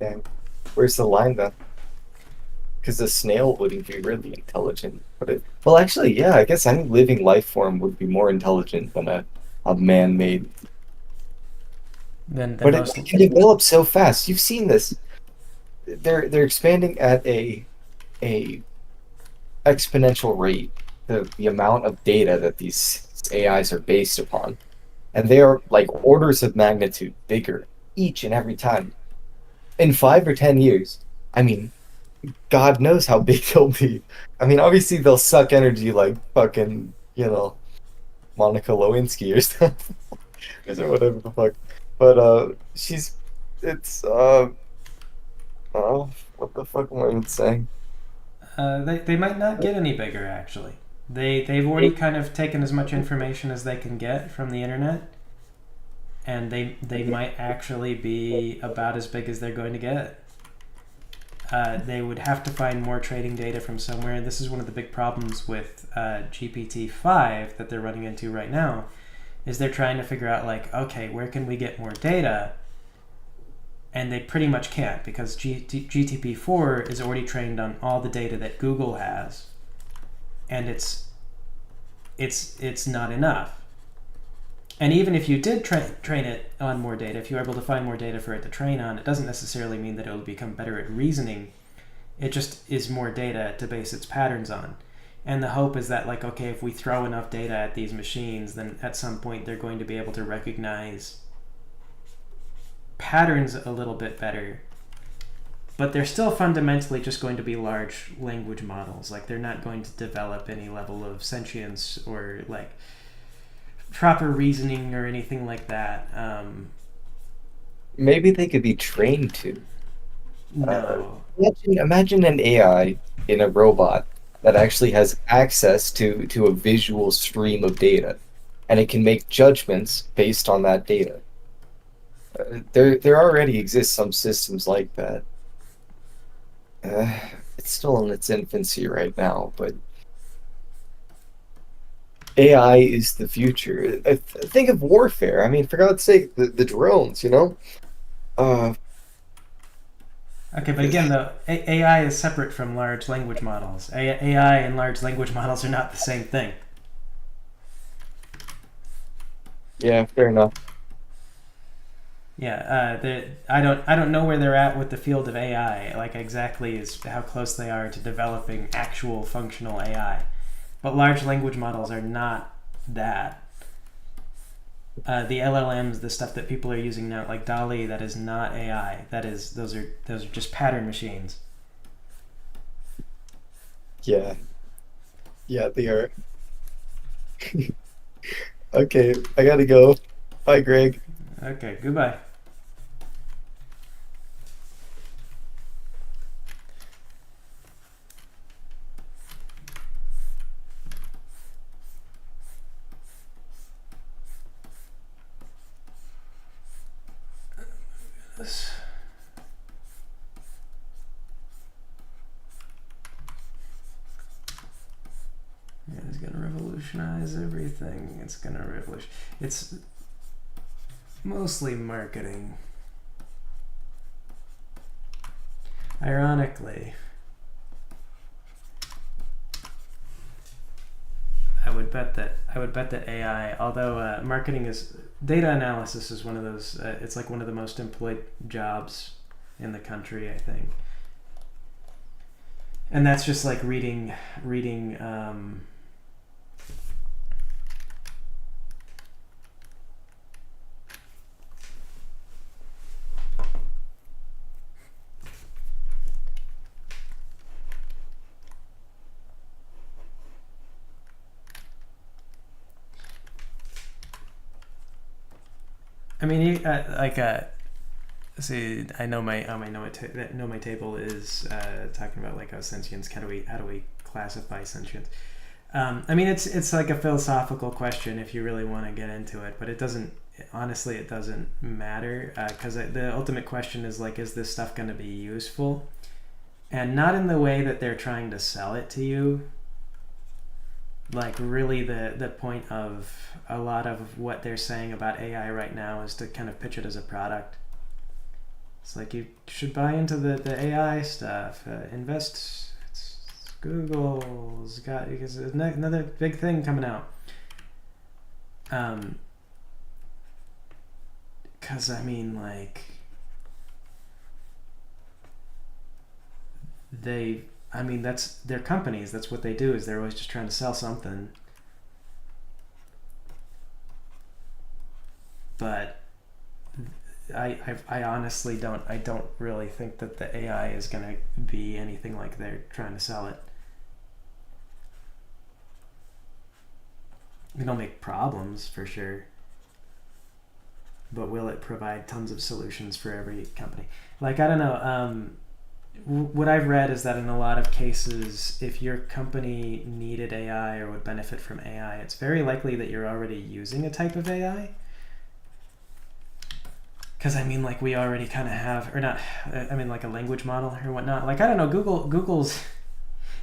Damn. Where's the line then? Because a snail wouldn't be really intelligent. Well, actually, yeah, I guess any living life form would be more intelligent than a man-made. Than But most. it can develop so fast. You've seen this. They're expanding at a exponential rate. The amount of data that these AIs are based upon, and they are like orders of magnitude bigger each and every time. In 5 or 10 years, I mean, God knows how big they'll be. I mean, obviously they'll suck energy like fucking, Monica Lewinsky or stuff, or whatever the fuck. But it's what the fuck am I even saying? They might not get any bigger actually. They've already kind of taken as much information as they can get from the internet, and they might actually be about as big as they're going to get. They would have to find more trading data from somewhere, and this is one of the big problems with GPT-5 that they're running into right now, is they're trying to figure out like, okay, where can we get more data? And they pretty much can't, because GTP4 is already trained on all the data that Google has, and it's not enough. And even if you did train it on more data, if you were able to find more data for it to train on, it doesn't necessarily mean that it will become better at reasoning. It just is more data to base its patterns on. And the hope is that, like, okay, if we throw enough data at these machines, then at some point they're going to be able to recognize patterns a little bit better. But they're still fundamentally just going to be large language models. Like, they're not going to develop any level of sentience or, like, proper reasoning or anything like that. Maybe they could be trained to. No. Imagine an AI in a robot that actually has access to a visual stream of data, and it can make judgments based on that data. There already exist some systems like that. Uh, it's still in its infancy right now, but AI is the future. Think of warfare. I mean, for God's sake, the drones, you know? Uh, Okay, but again, though, AI is separate from large language models. AI and large language models are not the same thing. yeah, fair enough. Yeah, I don't know where they're at with the field of AI, like exactly is how close they are to developing actual functional AI. But large language models are not that. The LLMs, the stuff that people are using now, like DALL-E, that is not AI. Those are just pattern machines. Yeah, yeah, they are. Okay, I gotta go. Bye, Greg. Okay, goodbye. this. Yeah, it's gonna revolutionize everything. It's gonna revolutionize. It's mostly marketing. Ironically, I would bet that AI, although marketing is data analysis is one of those. It's like one of the most employed jobs in the country, I think. And that's just like reading. I mean, see, I know my know my table is talking about like sentience. How do we classify sentience? I mean, it's like a philosophical question if you really want to get into it, but it doesn't. Honestly, it doesn't matter because the ultimate question is like, is this stuff going to be useful? And not in the way that they're trying to sell it to you. Like really the point of a lot of what they're saying about AI right now is to kind of pitch it as a product. It's like you should buy into the AI stuff, invest. Google's got another big thing coming out. Because I mean, like, that's their companies. That's what they do. Is they're always just trying to sell something. But I honestly don't. I don't really think that the AI is going to be anything like they're trying to sell it. It'll make problems for sure. But will it provide tons of solutions for every company? Like, I don't know. What I've read is that in a lot of cases, if your company needed AI or would benefit from AI, it's very likely that you're already using a type of AI. Because I mean, like, we already kind of have, or not, I mean, like a language model or whatnot. Like, I don't know, Google's,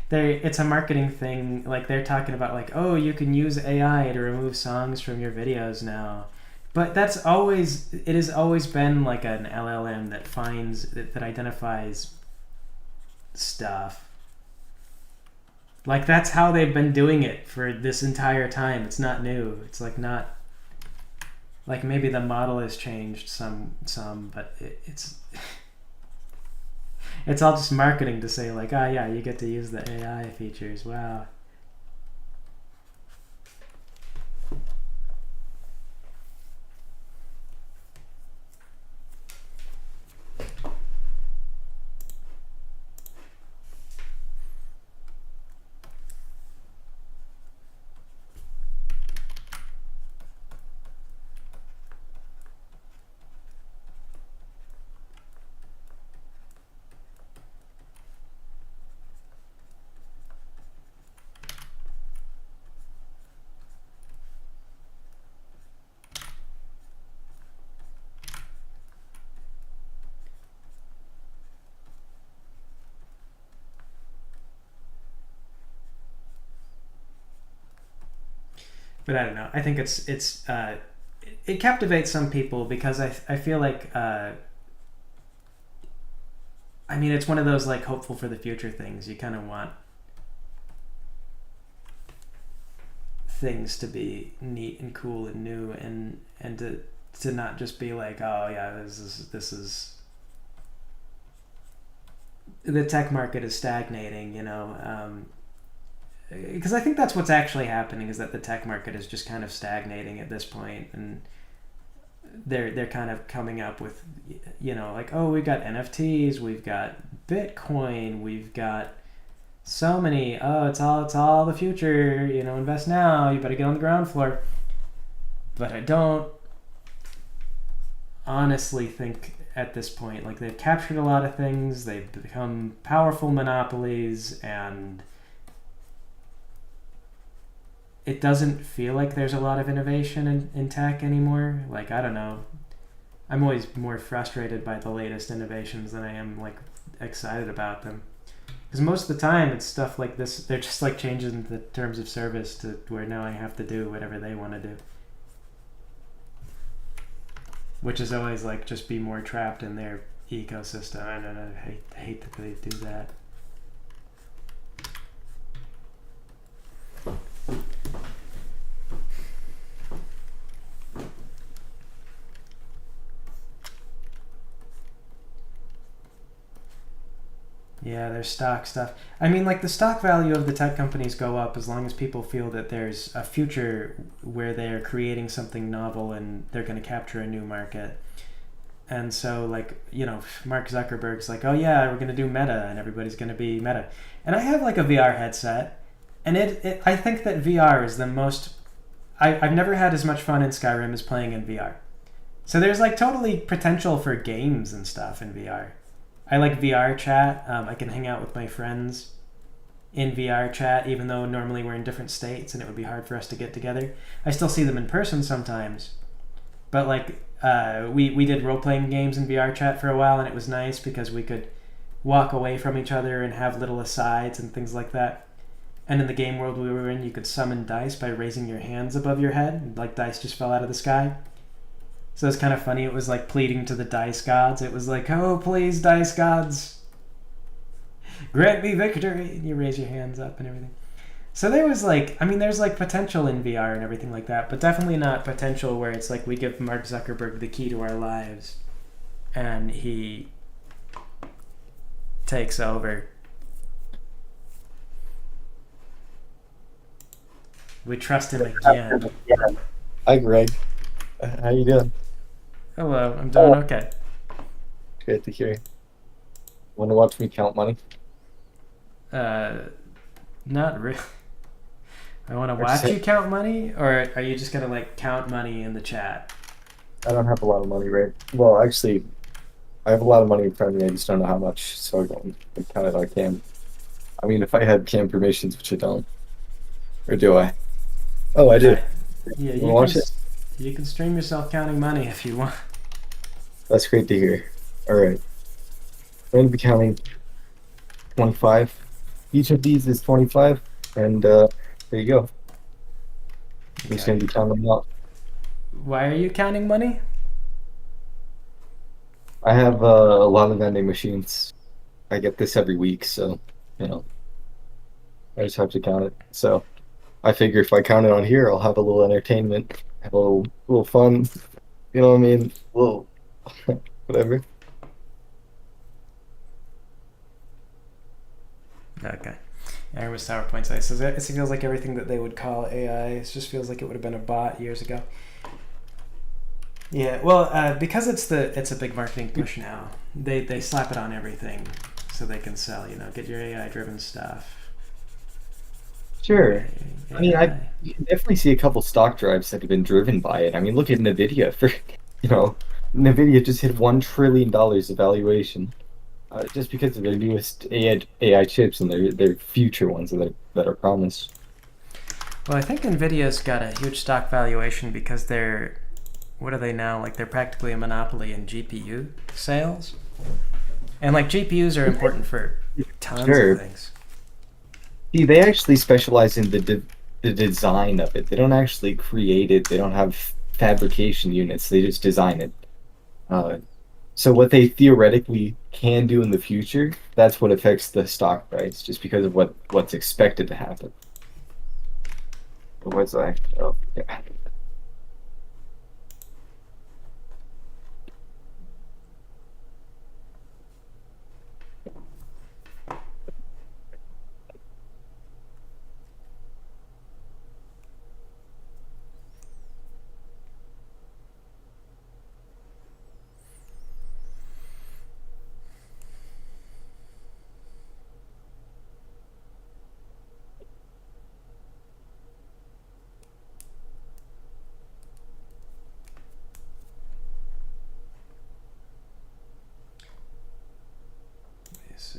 it's a marketing thing. Like, they're talking about like, oh, you can use AI to remove songs from your videos now. But it has always been like an LLM that identifies stuff. Like, that's how they've been doing it for this entire time. It's not new. It's like not, like maybe the model has changed some, but it's it's all just marketing to say like, oh yeah, you get to use the AI features. Wow. But I don't know. I think it captivates some people because I feel like I mean, it's one of those like hopeful for the future things. You kind of want things to be neat and cool and new and to not just be like, oh yeah, this is the tech market is stagnating, you know. Because I think that's what's actually happening is that the tech market is just kind of stagnating at this point, and they're kind of coming up with, you know, like, oh, we've got NFTs, we've got Bitcoin, we've got so many, oh, it's all the future, you know, invest now, you better get on the ground floor. But I don't honestly think at this point, like, they've captured a lot of things, they've become powerful monopolies, and it doesn't feel like there's a lot of innovation in tech anymore. Like, I don't know. I'm always more frustrated by the latest innovations than I am like excited about them. Because most of the time it's stuff like this. They're just like changing the terms of service to where now I have to do whatever they want to do, which is always like just be more trapped in their ecosystem. I don't know. I hate that they do that. Yeah, there's stock stuff. I mean, like the stock value of the tech companies go up as long as people feel that there's a future where they're creating something novel and they're going to capture a new market. And so, like, you know, Mark Zuckerberg's like, oh yeah, we're going to do Meta and everybody's going to be Meta. And I have like a VR headset, and I think that VR is the most. I've never had as much fun in Skyrim as playing in VR. So there's like totally potential for games and stuff in VR. I like VR chat. I can hang out with my friends in VR chat, even though normally we're in different states and it would be hard for us to get together. I still see them in person sometimes, but like we did role playing games in VR chat for a while, and it was nice because we could walk away from each other and have little asides and things like that. And in the game world we were in, you could summon dice by raising your hands above your head, like dice just fell out of the sky. So it's kind of funny. It was like pleading to the dice gods. It was like, oh, please, dice gods, grant me victory. And you raise your hands up and everything. So there was like, I mean, there's like potential in VR and everything like that, but definitely not potential where it's like we give Mark Zuckerberg the key to our lives and he takes over. We trust him again. Hi, Greg. How you doing? Hello, I'm doing okay. Good to hear. Want to watch me count money? Uh, Not really. I want to Or watch sit? you count money, or are you just gonna like count money in the chat? I don't have a lot of money, right? Well, actually, I have a lot of money in front of me. I just don't know how much, so I don't count it on cam. I mean, if I had cam permissions, which I don't, or do I? Oh, I do. Yeah, You want to watch it? you can stream yourself counting money if you want. That's great to hear. All right, I'm gonna be counting 25. Each of these is 25, and there you go. I'm just gonna Okay. be counting them out. Why are you counting money? I have a lot of vending machines. I get this every week, so you know, I just have to count it. So I figure if I count it on here, I'll have a little entertainment, have a little fun. You know what I mean? A little whatever. Okay. Aaron was Tower Point Size. So it feels like everything that they would call AI. It just feels like it would have been a bot years ago. Yeah, well, because it's a big marketing push now. They slap it on everything, so they can sell. You know, get your AI driven stuff. Sure. I mean, AI. you can definitely see a couple stock drives that have been driven by it. I mean, look at Nvidia for, you know, Nvidia just hit $1 trillion of valuation, just because of their newest AI chips and their future ones that are promised. Well, I think Nvidia's got a huge stock valuation because they're what are they now? Like they're practically a monopoly in GPU sales, and like GPUs are important for tons Sure. of things. See, they actually specialize in the design of it. They don't actually create it. They don't have fabrication units. They just design it. Uh, so what they theoretically can do in the future, that's what affects the stock price, just because of what's expected to happen. What was I? Oh, yeah. Yes.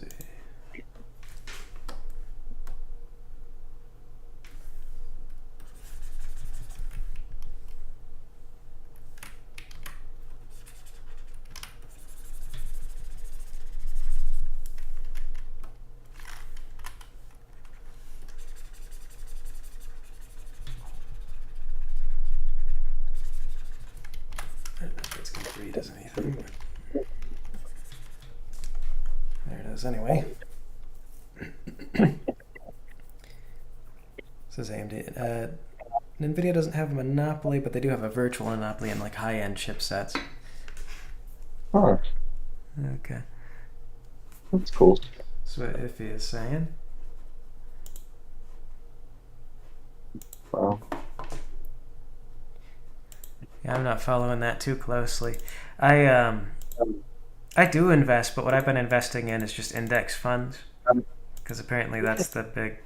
There it is. Anyway, this is AMD. NVIDIA doesn't have a monopoly, but they do have a virtual monopoly in like high-end chipsets. Huh. Okay. That's cool. That's what Iffy is saying. Wow. Yeah, I'm not following that too closely. I do invest, but what I've been investing in is just index funds, because apparently that's the big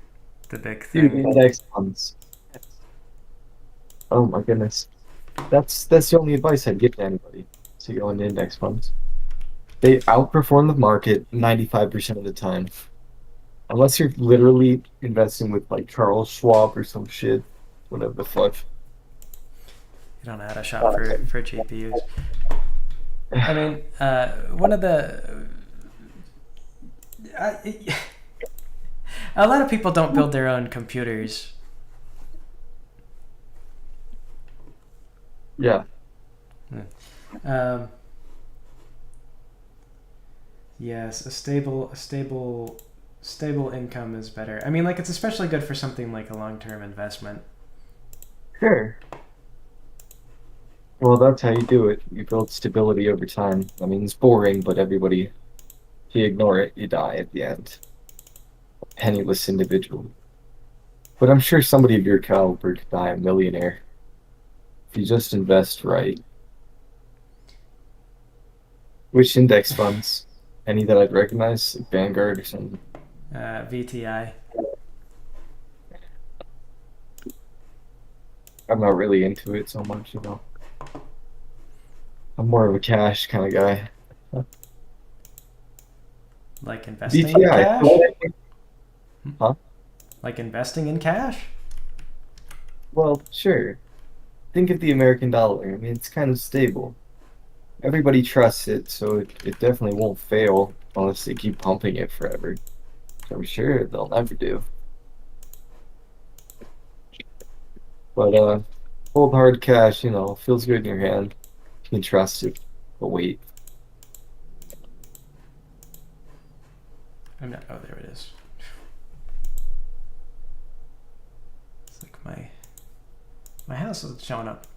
Dude, thing. index funds. Oh my goodness. That's the only advice I'd give to anybody to go into index funds. They outperform the market 95% of the time. Unless you're literally investing with like Charles Schwab or some shit. Whatever the fuck. You don't know how to shop for GPUs. I mean, one of the a lot of people don't build their own computers. Yeah. Yes, a stable income is better. I mean, like, it's especially good for something like a long-term investment. Sure. Well, that's how you do it. You build stability over time. I mean, it's boring, but everybody, if you ignore it, you die at the end. A penniless individual. But I'm sure somebody of your caliber could die a millionaire if you just invest right. Which index funds? Any that I'd recognize? Like Vanguard or something? VTI. I'm not really into it so much, you know. I'm more of a cash kind of guy. Like investing in VTI. cash? Huh? Like investing in cash? Well, sure. Think of the American dollar. I mean, it's kind of stable. Everybody trusts it, so it definitely won't fail unless they keep pumping it forever. So I'm sure they'll never do. But hold hard cash, you know, feels good in your hand. You can trust it. But wait. I'm not. Oh, there it is. It's like my house isn't showing up.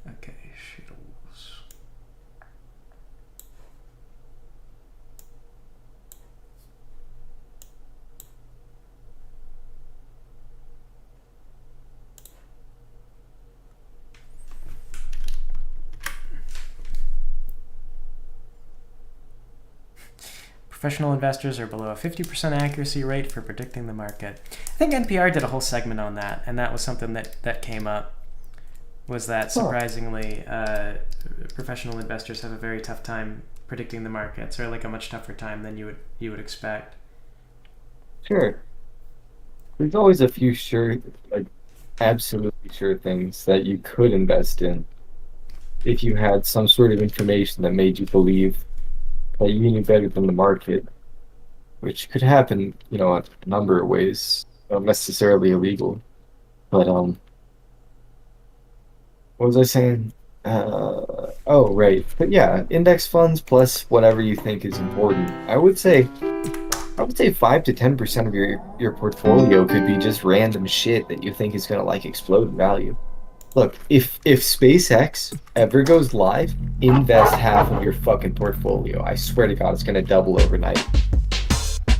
Okay, shittles. Professional investors are below a 50% accuracy rate for predicting the market. I think NPR did a whole segment on that, and that was something that came up. Was that surprisingly, professional investors have a very tough time predicting the markets, or like a much tougher time than you would expect. Sure. There's always a few sure, like absolutely sure things that you could invest in if you had some sort of information that made you believe that you knew better than the market, which could happen, you know, a number of ways, not necessarily illegal. But what was I saying? Oh, right. But yeah, index funds plus whatever you think is important. I would say 5 to 10% of your portfolio could be just random shit that you think is gonna like explode in value. Look, if SpaceX ever goes live, invest half of your fucking portfolio. I swear to God, it's gonna double overnight.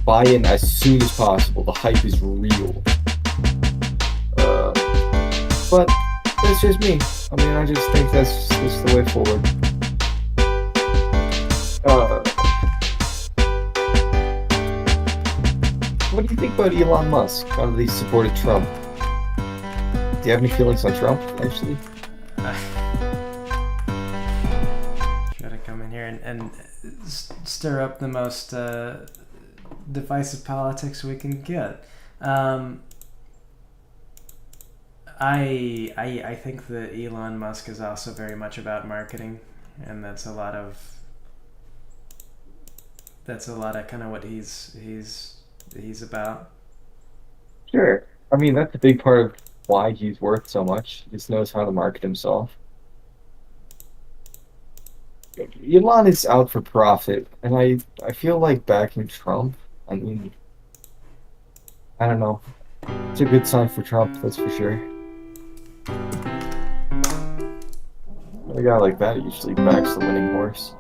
Buy in as soon as possible. The hype is real. But that's just me. I mean, I just think that's the way forward. Uh, what do you think about Elon Musk? How he supported Trump? Do you have any feelings on Trump, actually? Try to come in here and stir up the most divisive politics we can get. I think that Elon Musk is also very much about marketing, and that's a lot of kind of what he's about. Sure. I mean, that's a big part why he's worth so much. He just knows how to market himself. Elon is out for profit, and I feel like backing Trump. I mean, I don't know. It's a good sign for Trump, that's for sure. A guy like that usually backs the winning horse.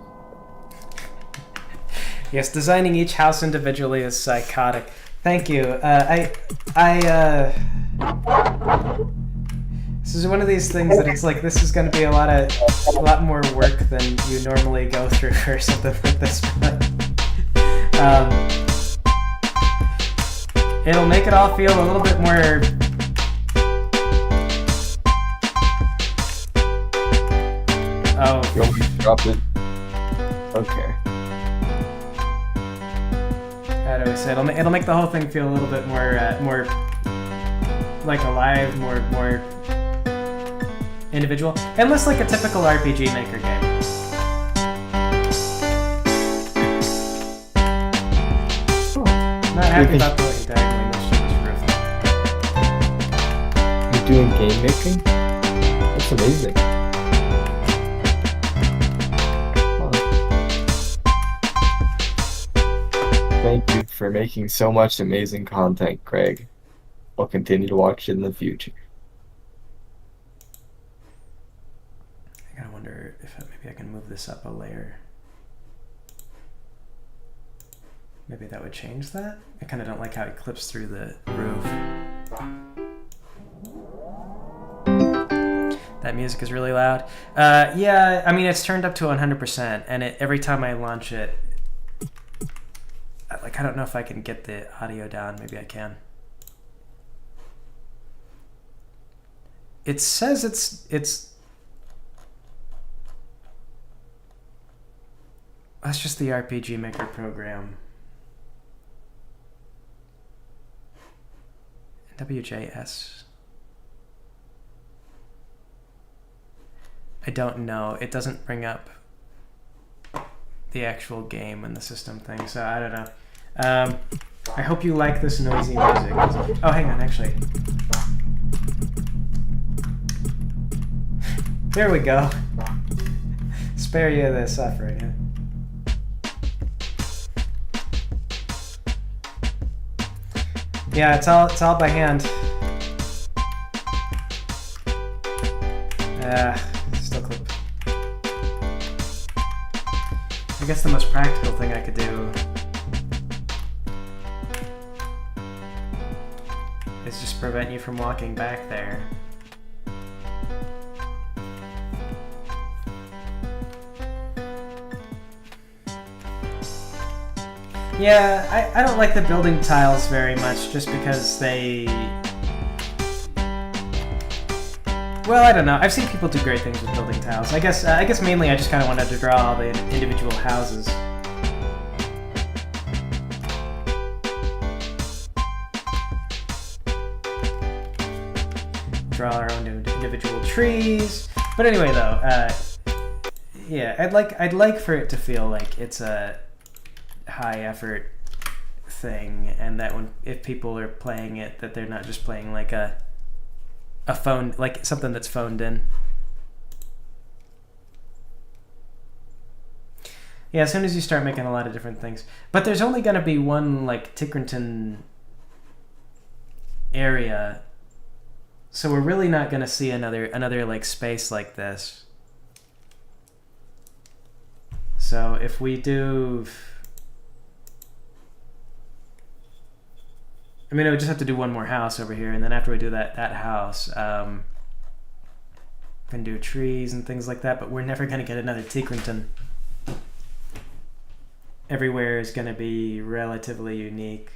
Yes, designing each house individually is psychotic. Thank you. This is one of these things that it's like this is going to be a lot more work than you normally go through or something like this. It'll make it all feel a little bit more. Oh. You want me to drop it? Okay. How do I say? It'll make the whole thing feel a little bit more like alive, more individual, and less like a typical RPG Maker game. Not happy about the way diagonally much roof. You're doing game making? That's amazing. Thank you for making so much amazing content, Craig. I'll continue to watch it in the future. I gotta wonder if maybe I can move this up a layer. Maybe that would change that? I kind of don't like how it clips through the roof. That music is really loud. Yeah, I mean, it's turned up to 100%, and every time I launch it, I don't know if I can get the audio down. Maybe I can. It says it's that's just the RPG Maker program. WJS. I don't know. It doesn't bring up the actual game and the system thing, so I don't know. I hope you like this noisy music. Oh, hang on, actually. There we go. Spare you the suffering, huh? Yeah, it's all by hand. Still clip. I guess the most practical thing I could do is just prevent you from walking back there. Yeah, I don't like the building tiles very much just because they... Well, I don't know. I've seen people do great things with building tiles. I guess mainly I just kind of wanted to draw all the individual houses. Draw our own individual trees. But anyway, though, yeah, I'd like for it to feel like it's a high effort thing, and that if people are playing it, that they're not just playing like a phone, like something that's phoned in. Yeah, as soon as you start making a lot of different things. But there's only going to be one, like, Tickerton area, so we're really not going to see another like space like this. So if we do... I mean, I would just have to do one more house over here, and then after we do that house, we can do trees and things like that, but we're never going to get another Tickerton. Everywhere is going to be relatively unique.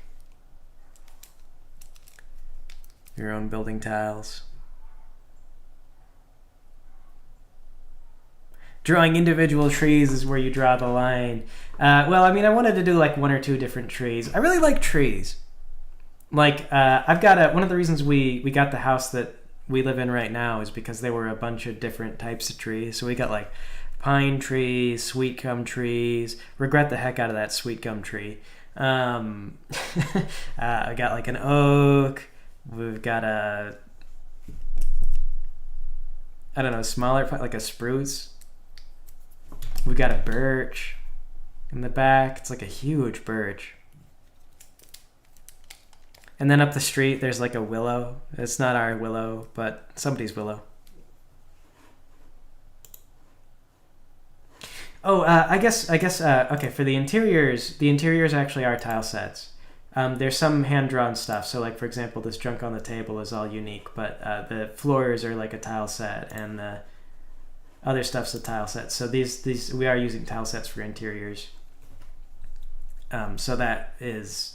Your own building tiles. Drawing individual trees is where you draw the line. Well, I mean, I wanted to do like one or two different trees. I really like trees. Like, I've got one of the reasons we got the house that we live in right now is because there were a bunch of different types of trees. So we got like pine trees, sweet gum trees. Regret the heck out of that sweet gum tree. I got like an oak. We've got a I don't know, smaller, like a spruce. We got a birch in the back. It's like a huge birch. And then up the street, there's like a willow. It's not our willow, but somebody's willow. Oh, I guess. Okay, for the interiors actually are tile sets. There's some hand-drawn stuff. So, like for example, this junk on the table is all unique, but the floors are like a tile set, and the other stuff's a tile set. So these we are using tile sets for interiors. So that is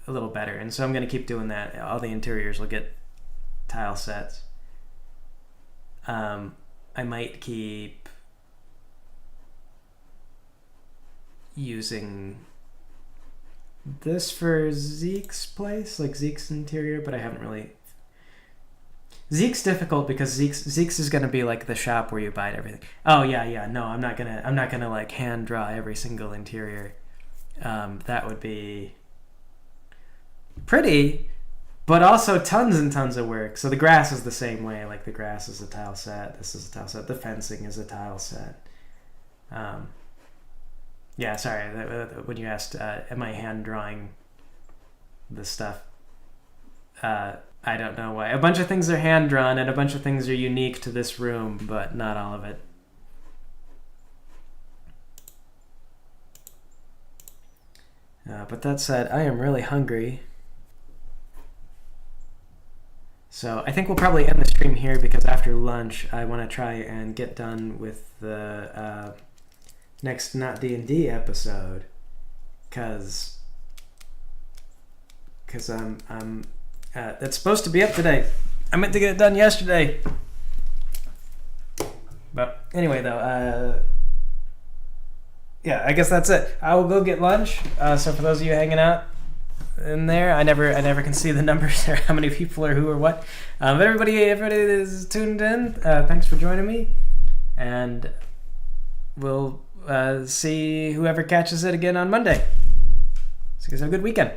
a little better, and so I'm going to keep doing that. All the interiors will get tile sets. I might keep using this for Zeke's place, like Zeke's interior, but I haven't really. Zeke's difficult because Zeke's is gonna be like the shop where you buy everything. Oh yeah. No, I'm not gonna like hand draw every single interior. That would be pretty, but also tons and tons of work. So the grass is the same way. Like the grass is a tile set. This is a tile set. The fencing is a tile set. Yeah, sorry. When you asked, am I hand drawing this stuff? I don't know why. A bunch of things are hand drawn, and a bunch of things are unique to this room, but not all of it. But that said, I am really hungry. So I think we'll probably end the stream here because after lunch, I want to try and get done with the next Not D&D episode, cause I'm it's supposed to be up today. I meant to get it done yesterday. But anyway, though, yeah, I guess that's it. I will go get lunch. So for those of you hanging out in there, I never can see the numbers or how many people or who or what. But everybody is tuned in. Thanks for joining me, and we'll see whoever catches it again on Monday. So you guys have a good weekend.